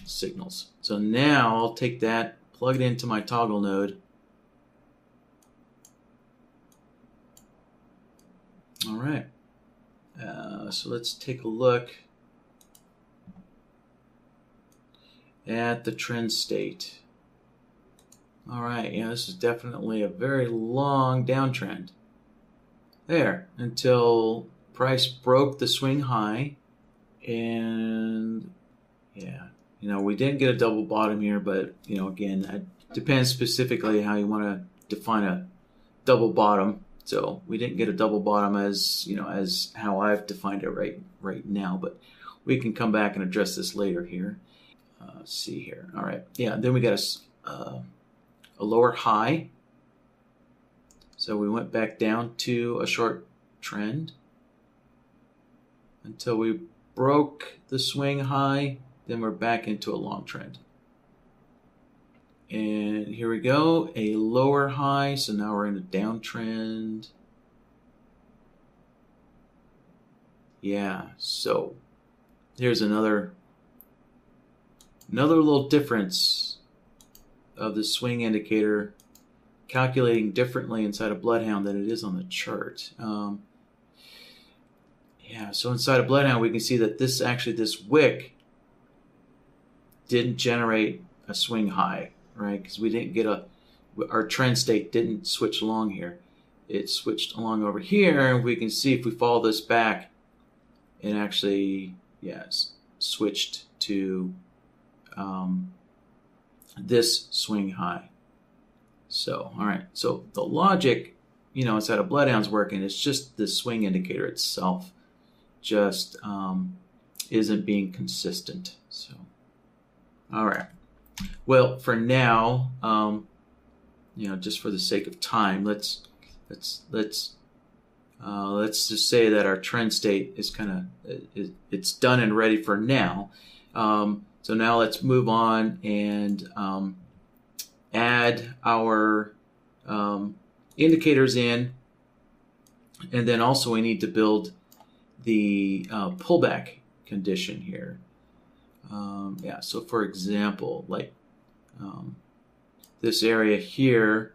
signals. So now I'll take that, plug it into my toggle node. All right. So let's take a look at the trend state. All right, yeah, this is definitely a very long downtrend. There, until price broke the swing high, and yeah, you know, we didn't get a double bottom here, but you know, again, that depends specifically how you want to define a double bottom. So we didn't get a double bottom as, you know, as how I've defined it right now, but we can come back and address this later here. Let's see here. All right, yeah, then we got a lower high. So we went back down to a short trend until we broke the swing high, then we're back into a long trend. And here we go, a lower high, so now we're in a downtrend. Yeah, so here's another little difference of the swing indicator calculating differently inside of BloodHound than it is on the chart. Yeah, so inside of BloodHound we can see that this wick didn't generate a swing high, right? Because we didn't get our trend state didn't switch along here. It switched along over here, and we can see if we follow this back, it actually, yes, switched to this swing high. So, all right, so the logic, you know, inside of BloodHound's working. It's just the swing indicator itself just isn't being consistent. So, all right. Well, for now, you know, just for the sake of time, let's just say that our trend state is it's done and ready for now. So now let's move on and add our indicators in, and then also we need to build the pullback condition here. Yeah, so for example, like this area here,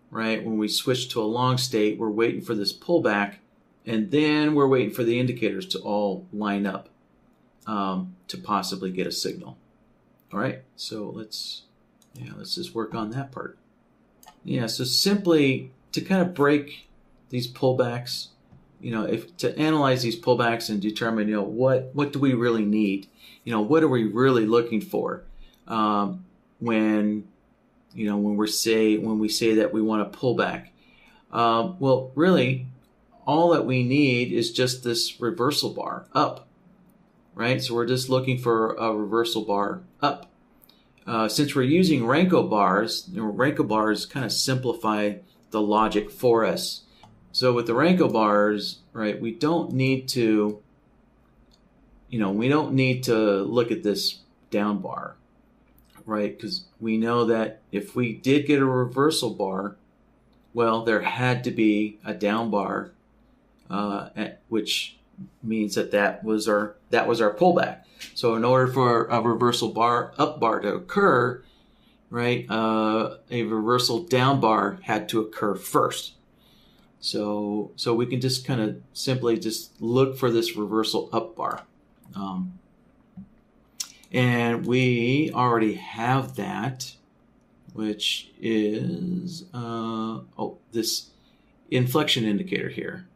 right, when we switch to a long state, we're waiting for this pullback, and then we're waiting for the indicators to all line up to possibly get a signal. All right, so let's just work on that part. Yeah, so simply to kind of break these pullbacks, if to analyze these pullbacks and determine, what do we really need? What are we really looking for when we say that we want to pull back? Well, really, all that we need is just this reversal bar up, right? So we're just looking for a reversal bar up. Since we're using renko bars kind of simplify the logic for us. So with the renko bars, right, we don't need to look at this down bar, right? Because we know that if we did get a reversal bar, well, there had to be a down bar, which means that was our pullback. So in order for a reversal up bar to occur, right, a reversal down bar had to occur first. So we can just kind of simply just look for this reversal up bar. And we already have that, which is this inflection indicator here,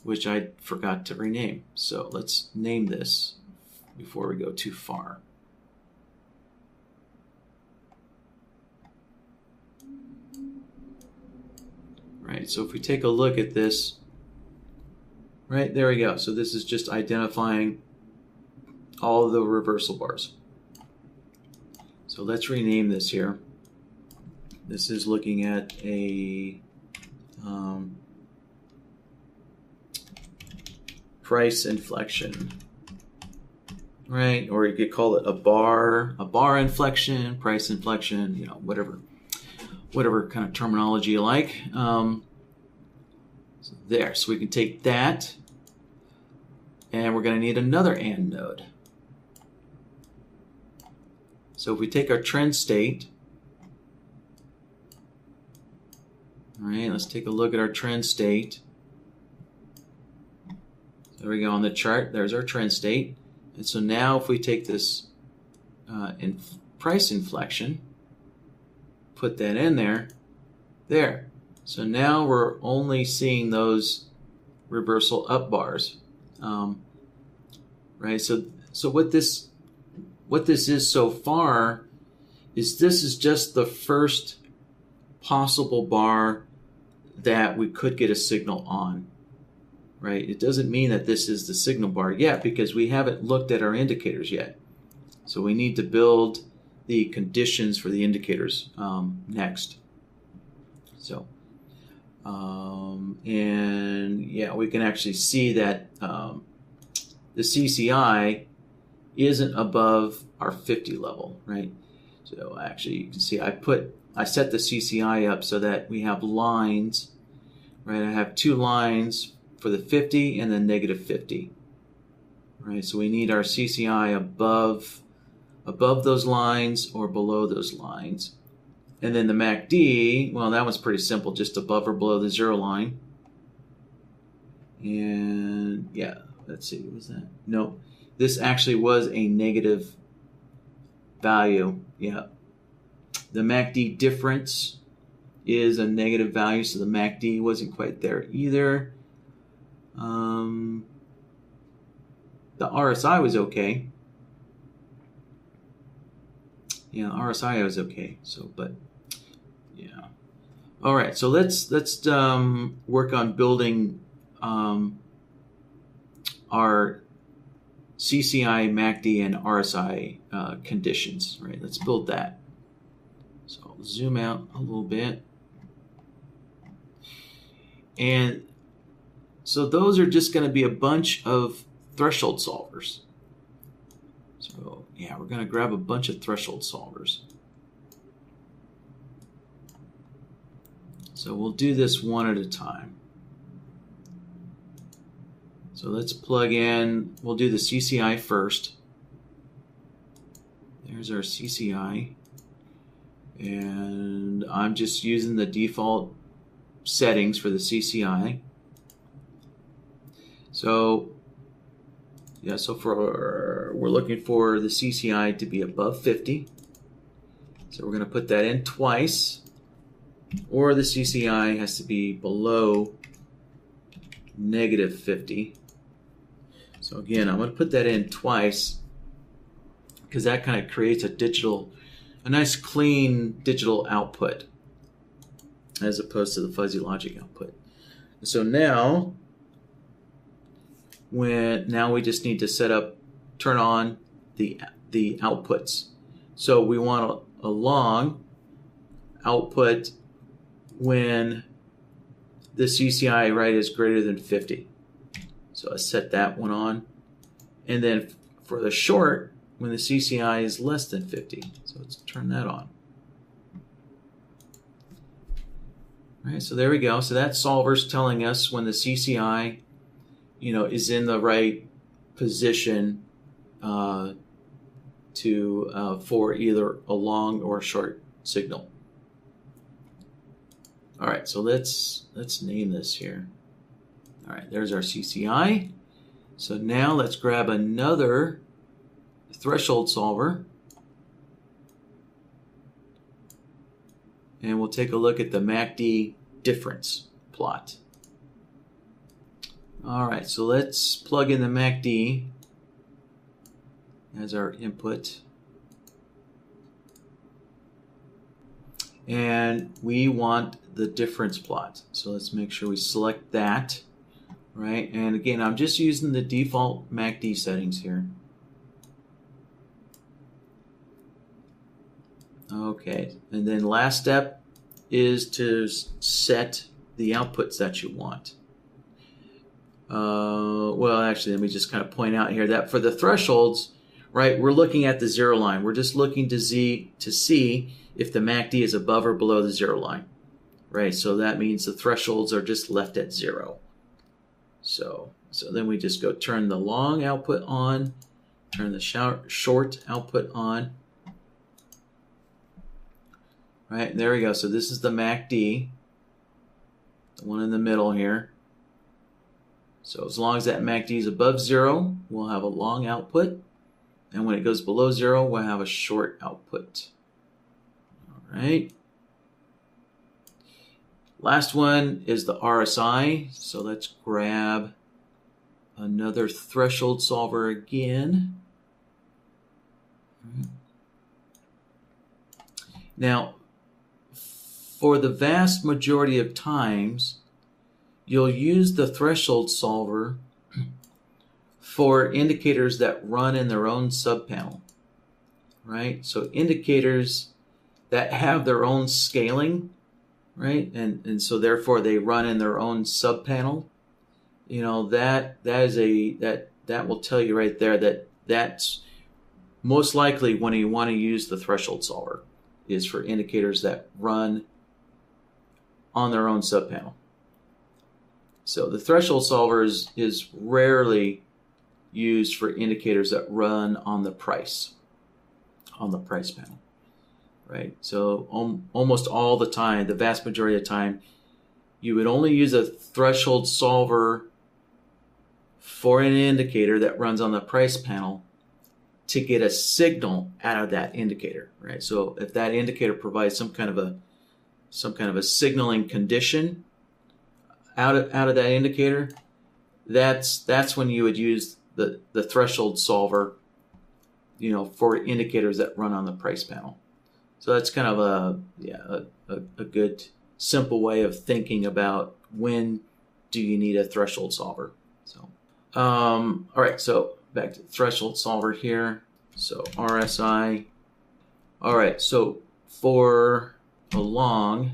which I forgot to rename. So let's name this before we go too far. Right, so if we take a look at this, right, there we go. So this is just identifying all of the reversal bars. So let's rename this here. This is looking at a price inflection, right? Or you could call it a bar inflection, price inflection, whatever kind of terminology you like. So there, so we can take that, and we're going to need another AND node. So if we take our trend state, all right, let's take a look at our trend state. There we go on the chart. There's our trend state. And so now if we take this price inflection, put that in there. So now we're only seeing those reversal up bars, right? So what this is so far is this is just the first possible bar that we could get a signal on, right? It doesn't mean that this is the signal bar yet because we haven't looked at our indicators yet. So we need to build the conditions for the indicators next. So, and yeah, we can actually see that the CCI isn't above our 50 level, right? So actually you can see I set the CCI up so that we have lines, right? I have two lines for the 50 and then negative 50, right? So we need our CCI above those lines or below those lines. And then the MACD, well, that one's pretty simple, just above or below the 0 line. And yeah, let's see, what was that? No, this actually was a negative value. Yeah. The MACD difference is a negative value, so the MACD wasn't quite there either. The RSI was okay. Yeah, the RSI was okay. So, but yeah. All right. So let's work on building our CCI, MACD, and RSI conditions. Right. Let's build that. So I'll zoom out a little bit, and so those are just going to be a bunch of threshold solvers. So yeah, we're going to grab a bunch of threshold solvers. So we'll do this one at a time. So let's plug in, we'll do the CCI first. There's our CCI. And I'm just using the default settings for the CCI. So yeah, so we're looking for the CCI to be above 50. So we're going to put that in twice. or the CCI has to be below -50. So again, I'm going to put that in twice because that kind of creates a nice clean digital output as opposed to the fuzzy logic output. So now we just need to turn on the outputs. So we want a long output when the CCI, right, is greater than 50. So I set that one on. And then for the short, when the CCI is less than 50. So let's turn that on. All right, so there we go. So that solver's telling us when the CCI, is in the right position for either a long or a short signal. All right, so let's name this here. All right, there's our CCI. So now let's grab another threshold solver, and we'll take a look at the MACD difference plot. All right, so let's plug in the MACD as our input. And we want the difference plot. So let's make sure we select that, right? And again, I'm just using the default MACD settings here. Okay, and then last step is to set the outputs that you want. Well, actually, let me just kind of point out here that for the thresholds, right, we're looking at the zero line. We're just looking to see if the MACD is above or below the zero line, right? So that means the thresholds are just left at 0. So then we just go turn the long output on, turn the short output on. Right, there we go. So this is the MACD, the one in the middle here. So as long as that MACD is above 0, we'll have a long output. And when it goes below 0, we'll have a short output. All right. Last one is the RSI. So let's grab another threshold solver again. Now, for the vast majority of times, you'll use the threshold solver for indicators that run in their own subpanel, right? So indicators that have their own scaling, right? And so therefore they run in their own subpanel. That will tell you right there that that's most likely when you want to use the threshold solver is for indicators that run on their own subpanel. So the threshold solver is rarely used for indicators that run on the price panel, right? So almost all the time, the vast majority of the time, you would only use a threshold solver for an indicator that runs on the price panel to get a signal out of that indicator, right? So if that indicator provides some kind of a signaling condition out of that indicator, that's when you would use the threshold solver, for indicators that run on the price panel. So that's kind of a good simple way of thinking about when do you need a threshold solver. So all right, so back to the threshold solver here. So RSI. All right, so for a long,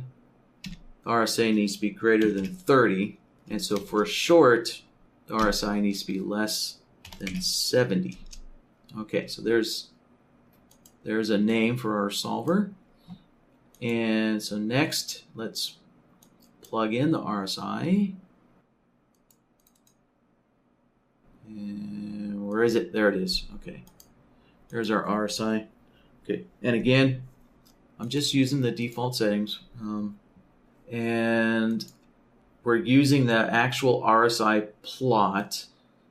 RSI needs to be greater than 30. And so for a short, the RSI needs to be less than 70. Okay, so there's a name for our solver. And so next, let's plug in the RSI. And where is it? There it is. Okay, there's our RSI. Okay, and again, I'm just using the default settings. And we're using the actual RSI plot.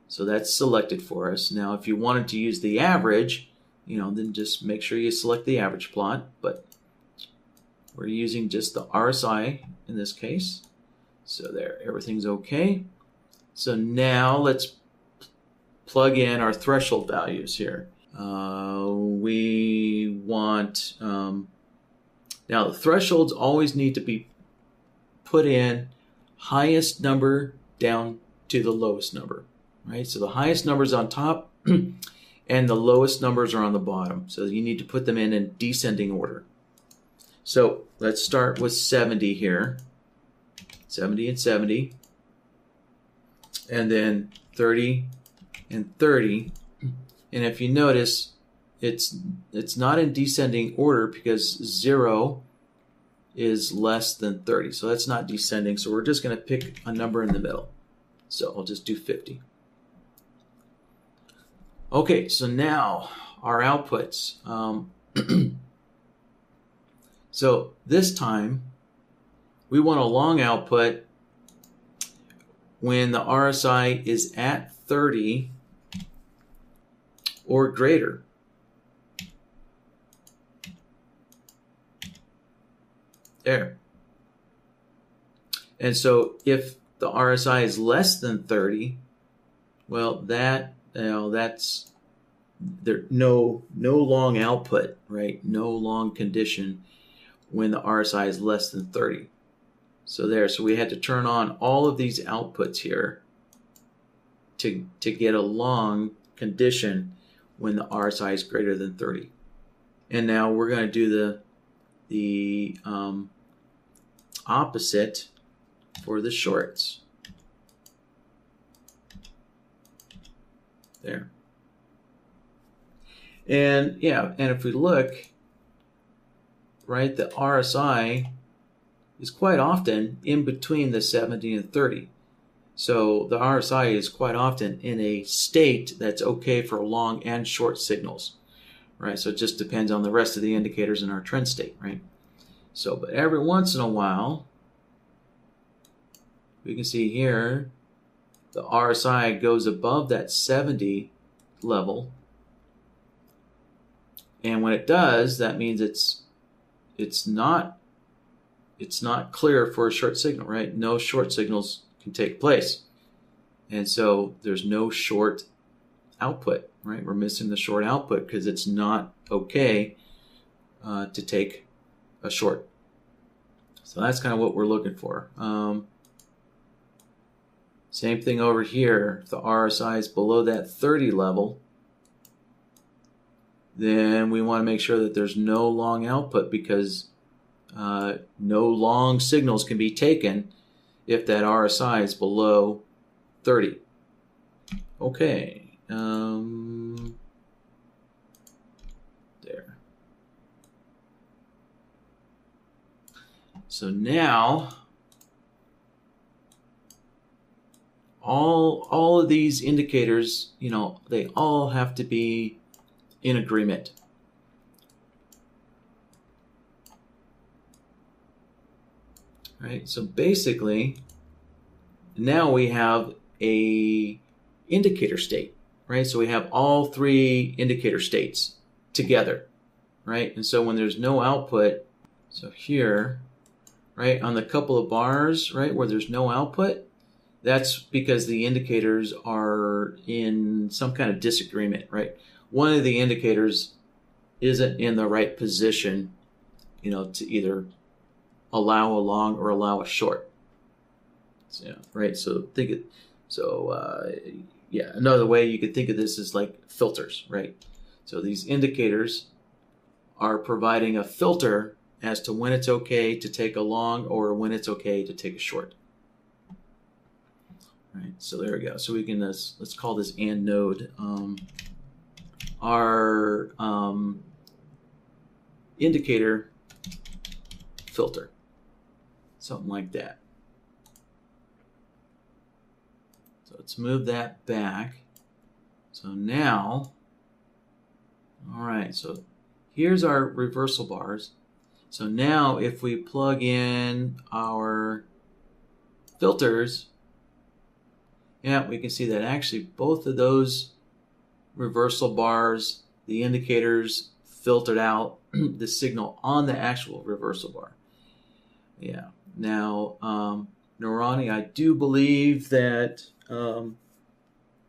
So that's selected for us. Now, if you wanted to use the average, then just make sure you select the average plot. But We're using just the RSI in this case. So there, everything's okay. So now let's plug in our threshold values here. We want, now the thresholds always need to be put in highest number down to the lowest number, right? So the highest number is on top and the lowest numbers are on the bottom. So you need to put them in descending order. So let's start with 70 here. 70 and 70. And then 30 and 30. And if you notice, it's not in descending order because 0 is less than 30. So that's not descending. So we're just going to pick a number in the middle. So I'll just do 50. Okay, so now our outputs. So this time we want a long output when the RSI is at 30 or greater. There. And so if the RSI is less than 30, well, that's there no long output, right? No long condition when the RSI is less than 30. So there, so we had to turn on all of these outputs here to get a long condition when the RSI is greater than 30. And now we're going to do the opposite for the shorts. There. And yeah, and if we look, right, the RSI is quite often in between the 70 and 30. So the RSI is quite often in a state that's okay for long and short signals, right? So it just depends on the rest of the indicators in our trend state, right? So, but every once in a while, we can see here, the RSI goes above that 70 level. And when it does, that means it's not clear for a short signal, right? No short signals can take place. And so there's no short output, right? We're missing the short output because it's not okay to take a short. So that's kind of what we're looking for. Same thing over here. If the RSI is below that 30 level, then we want to make sure that there's no long output because no long signals can be taken if that RSI is below 30. Okay. There. So now all of these indicators, you know, they all have to be in agreement. Right? So basically, now we have a indicator state, right? So we have all three indicator states together, right? And so when there's no output, so here, right, on the couple of bars, right, where there's no output, that's because the indicators are in some kind of disagreement, right? One of the indicators isn't in the right position, you know, to either allow a long or allow a short. So, right. So yeah, another way you could think of this is like filters, right? So these indicators are providing a filter as to when it's okay to take a long or when it's okay to take a short. Right. So there we go. So we can let's call this AND node our indicator filter. Something like that. So let's move that back. So now, all right, so here's our reversal bars. So now if we plug in our filters, yeah, we can see that actually both of those reversal bars, the indicators filtered out the signal on the actual reversal bar. Yeah. Now, Norani, I do believe that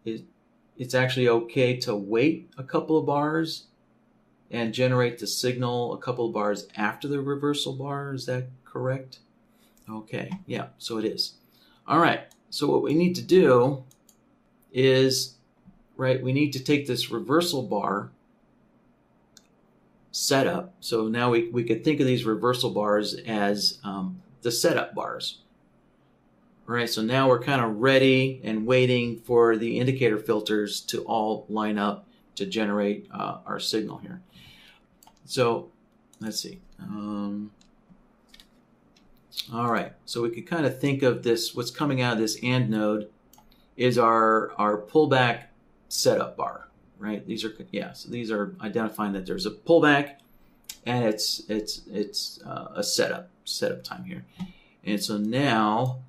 it's actually okay to wait a couple of bars and generate the signal a couple of bars after the reversal bar. Is that correct? Okay. Yeah. So it is. All right. So what we need to do is, right, we need to take this reversal bar setup. So now we could think of these reversal bars as the setup bars. All right, so now we're kind of ready and waiting for the indicator filters to all line up to generate our signal here. So let's see. All right, so we could kind of think of this, what's coming out of this AND node is our pullback setup bar, right? These are, yeah, so these are identifying that there's a pullback and it's a setup time here. And so now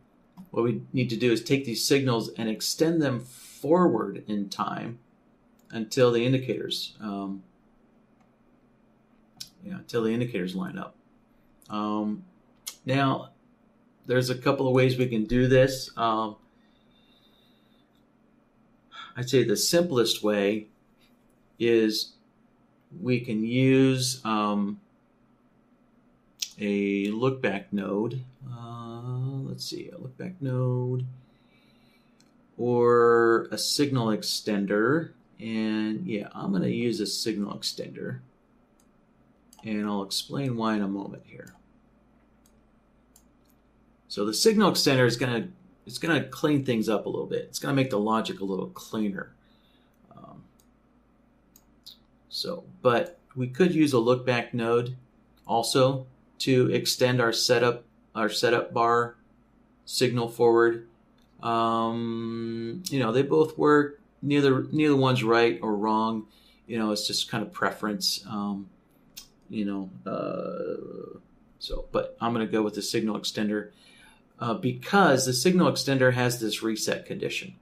what we need to do is take these signals and extend them forward in time until the indicators, line up. Now, there's a couple of ways we can do this. I'd say the simplest way is we can use a look-back node. Let's see, a look-back node or a signal extender. And yeah, I'm going to use a signal extender. And I'll explain why in a moment here. So the signal extender is going to clean things up a little bit. It's going to make the logic a little cleaner. But we could use a look-back node also to extend our setup bar signal forward. They both work. Neither one's right or wrong. It's just kind of preference. But I'm going to go with the signal extender because the signal extender has this reset condition,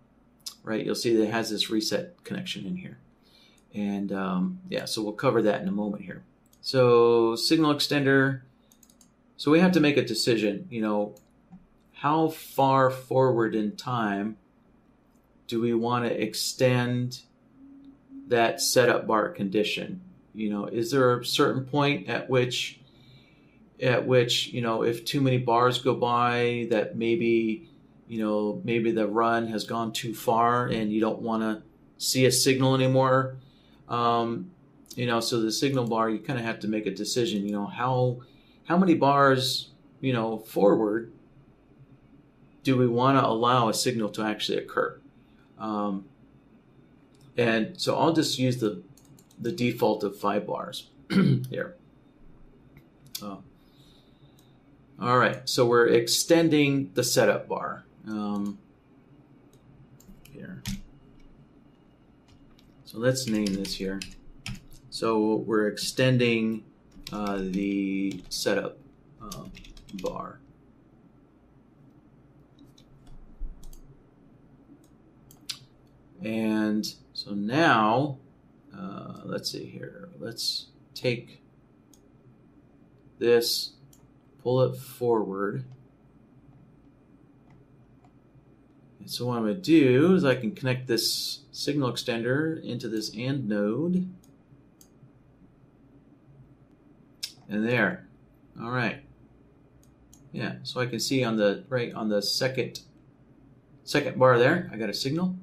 right? You'll see that it has this reset connection in here. And so we'll cover that in a moment here. So signal extender, so we have to make a decision, how far forward in time do we want to extend that setup bar condition? Is there a certain point at which if too many bars go by that maybe the run has gone too far and you don't want to see a signal anymore? So the signal bar, you kind of have to make a decision, how many bars, forward do we want to allow a signal to actually occur? And so I'll just use the default of 5 bars here. All right, so we're extending the setup bar here. So let's name this here. So we're extending the setup bar. And so now, let's see here. Let's take this, pull it forward. And so what I'm going to do is I can connect this signal extender into this AND node. And there. All right. Yeah, so I can see on the second bar there, I got a signal.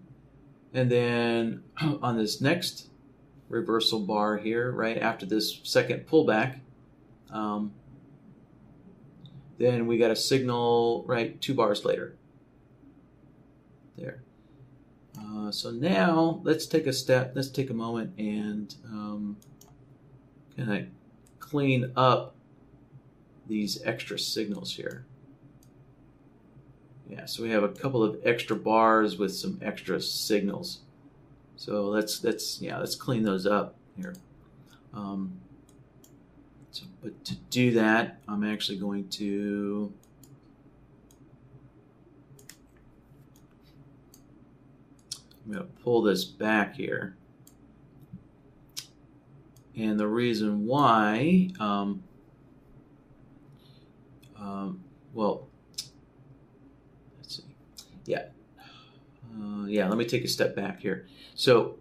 And then on this next reversal bar here, right after this second pullback, then we got a signal right 2 bars later. There. So now let's take a step. Let's take a moment and kind of clean up these extra signals here. Yeah, so we have a couple of extra bars with some extra signals. So let's clean those up here. But to do that, I'm actually going to pull this back here. And the reason why well, let's see. Yeah. Yeah, let me take a step back here. So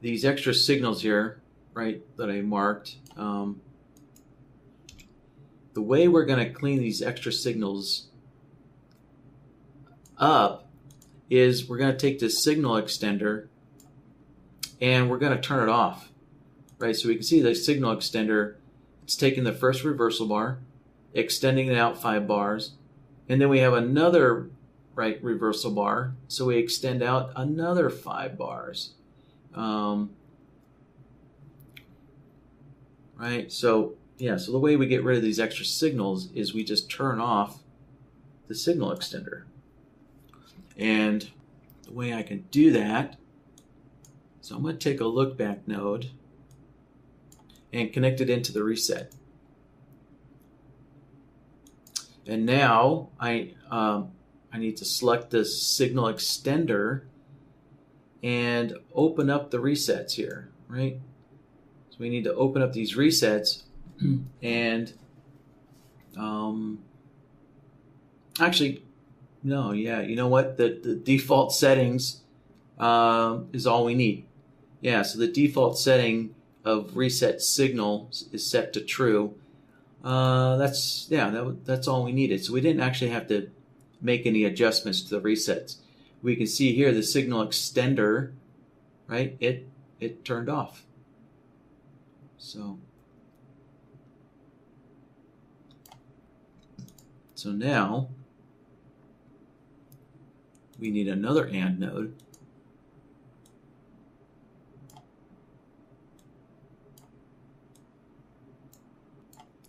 these extra signals here, right, that I marked, the way we're going to clean these extra signals up is we're going to take this signal extender and we're going to turn it off, right? So we can see the signal extender, it's taking the first reversal bar, extending it out 5 bars, and then we have another right reversal bar, so we extend out another 5 bars. Right, so yeah, so the way we get rid of these extra signals is we just turn off the signal extender. And the way I can do that, so I'm going to take a look back node and connect it into the reset. And now I need to select this signal extender and open up the resets here, right? So we need to open up these resets and actually, no, yeah, you know what? The default settings is all we need. Yeah, so the default setting of reset signal is set to true. That's all we needed. So we didn't actually have to make any adjustments to the resets. We can see here the signal extender, right? It turned off. So now we need another AND node.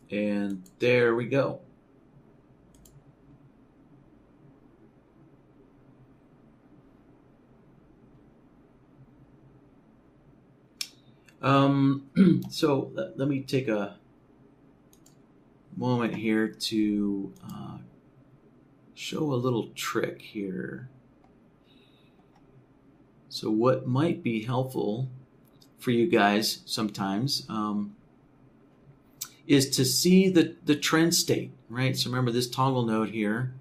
And there we go. So let me take a moment here to show a little trick here. So what might be helpful for you guys sometimes is to see the trend state, right? So remember this toggle node here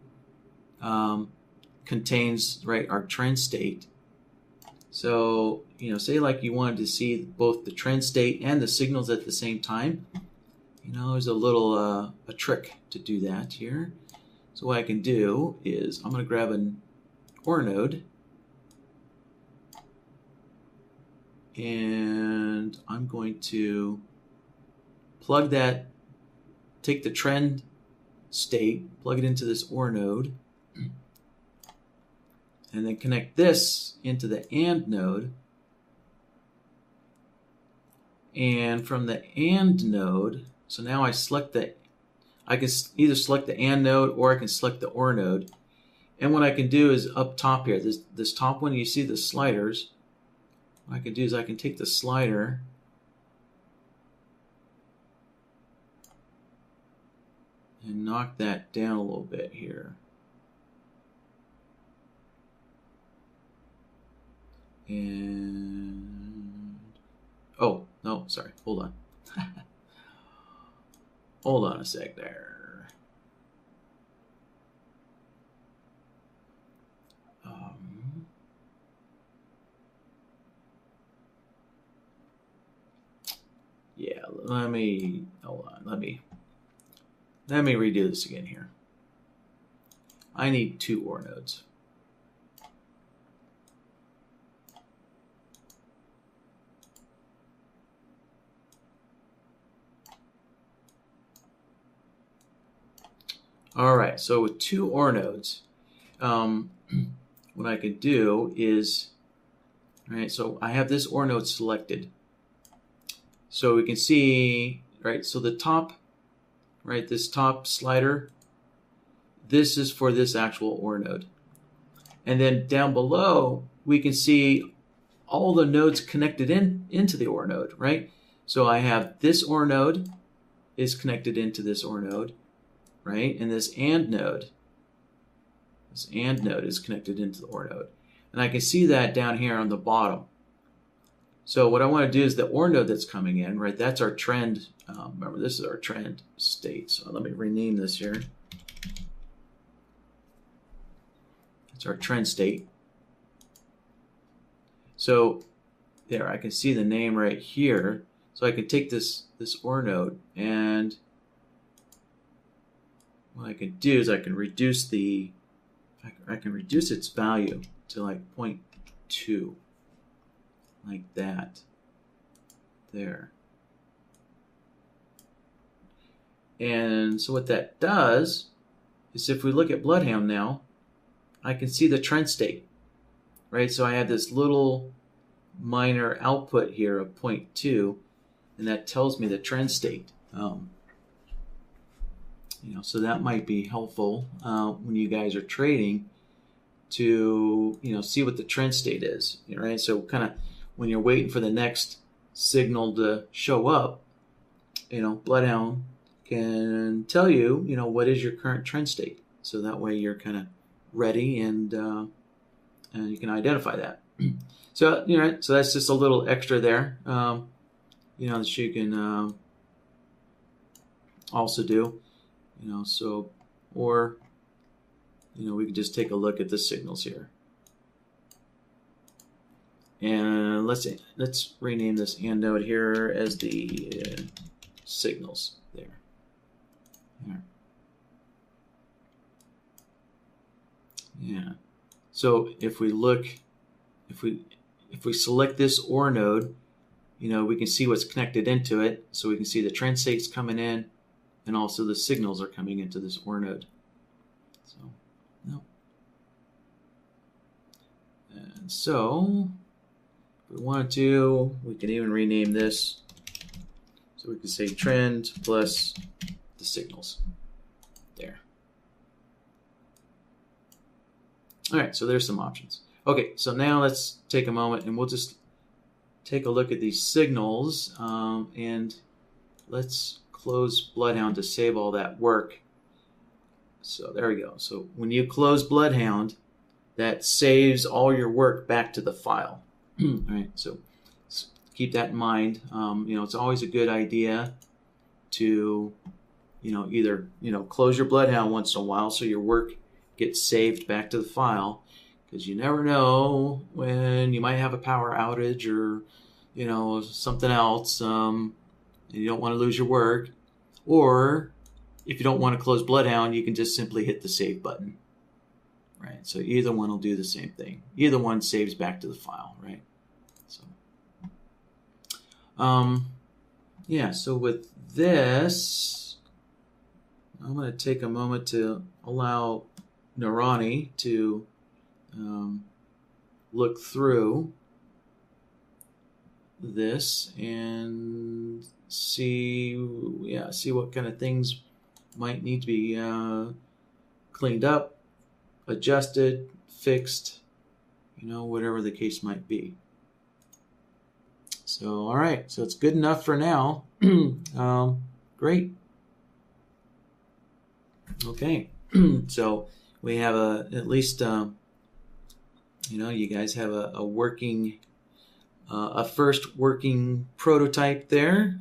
contains, right, our trend state. So, you know, say like you wanted to see both the trend state and the signals at the same time. You know, there's a little a trick to do that here. So what I can do is I'm going to grab an OR node and I'm going to plug that, take the trend state, plug it into this OR node, and then connect this into the AND node. And from the AND node, so now I can either select the AND node or I can select the OR node. And what I can do is up top here, this top one, you see the sliders. What I can do is I can take the slider and knock that down a little bit here. And, oh, no, sorry, hold on. Hold on a sec there. Yeah, let me, hold on, let me redo this again here. I need 2 OR nodes. All right, so with 2 OR nodes, what I could do is, all right, so I have this OR node selected. So we can see, right, so the top, right, this top slider, this is for this actual OR node. And then down below, we can see all the nodes connected into the OR node, right? So I have this OR node is connected into this OR node, right? And this AND node is connected into the OR node. And I can see that down here on the bottom. So what I want to do is the OR node that's coming in, right? That's our trend. Remember, this is our trend state. So let me rename this here. That's our trend state. So there, I can see the name right here. So I can take this OR node, and what I can do is I can reduce its value to like 0.2, like that. There. And so what that does is, if we look at BloodHound now, I can see the trend state, right? So I have this little minor output here of 0.2, and that tells me the trend state. So that might be helpful when you guys are trading to see what the trend state is, right? So kind of when you're waiting for the next signal to show up, BloodHound can tell you, what is your current trend state. So that way you're kind of ready, and you can identify that. So so that's just a little extra there, that you can also do, so, or we can just take a look at the signals here. And let's rename this AND node here as the signals there. Yeah. So if we select this OR node, we can see what's connected into it. So we can see the trend states coming in, and also the signals are coming into this OR node. So, no. And so, if we wanted to, we can even rename this. So we can say trend plus the signals. There. All right, so there's some options. Okay, so now let's take a moment and we'll just take a look at these signals, and let's close BloodHound to save all that work. So there we go. So when you close BloodHound, that saves all your work back to the file. All right, so keep that in mind. It's always a good idea to, either, close your BloodHound once in a while so your work gets saved back to the file, because you never know when you might have a power outage or, something else. You don't want to lose your work. Or if you don't want to close BloodHound, you can just simply hit the save button. Right? So either one will do the same thing. Either one saves back to the file, right? So, yeah, so with this, I'm going to take a moment to allow Narani to look through this and see what kind of things might need to be cleaned up, adjusted, fixed, whatever the case might be. So, all right, so it's good enough for now. Great. Okay, so we have at least, you guys have a working, a first working prototype there.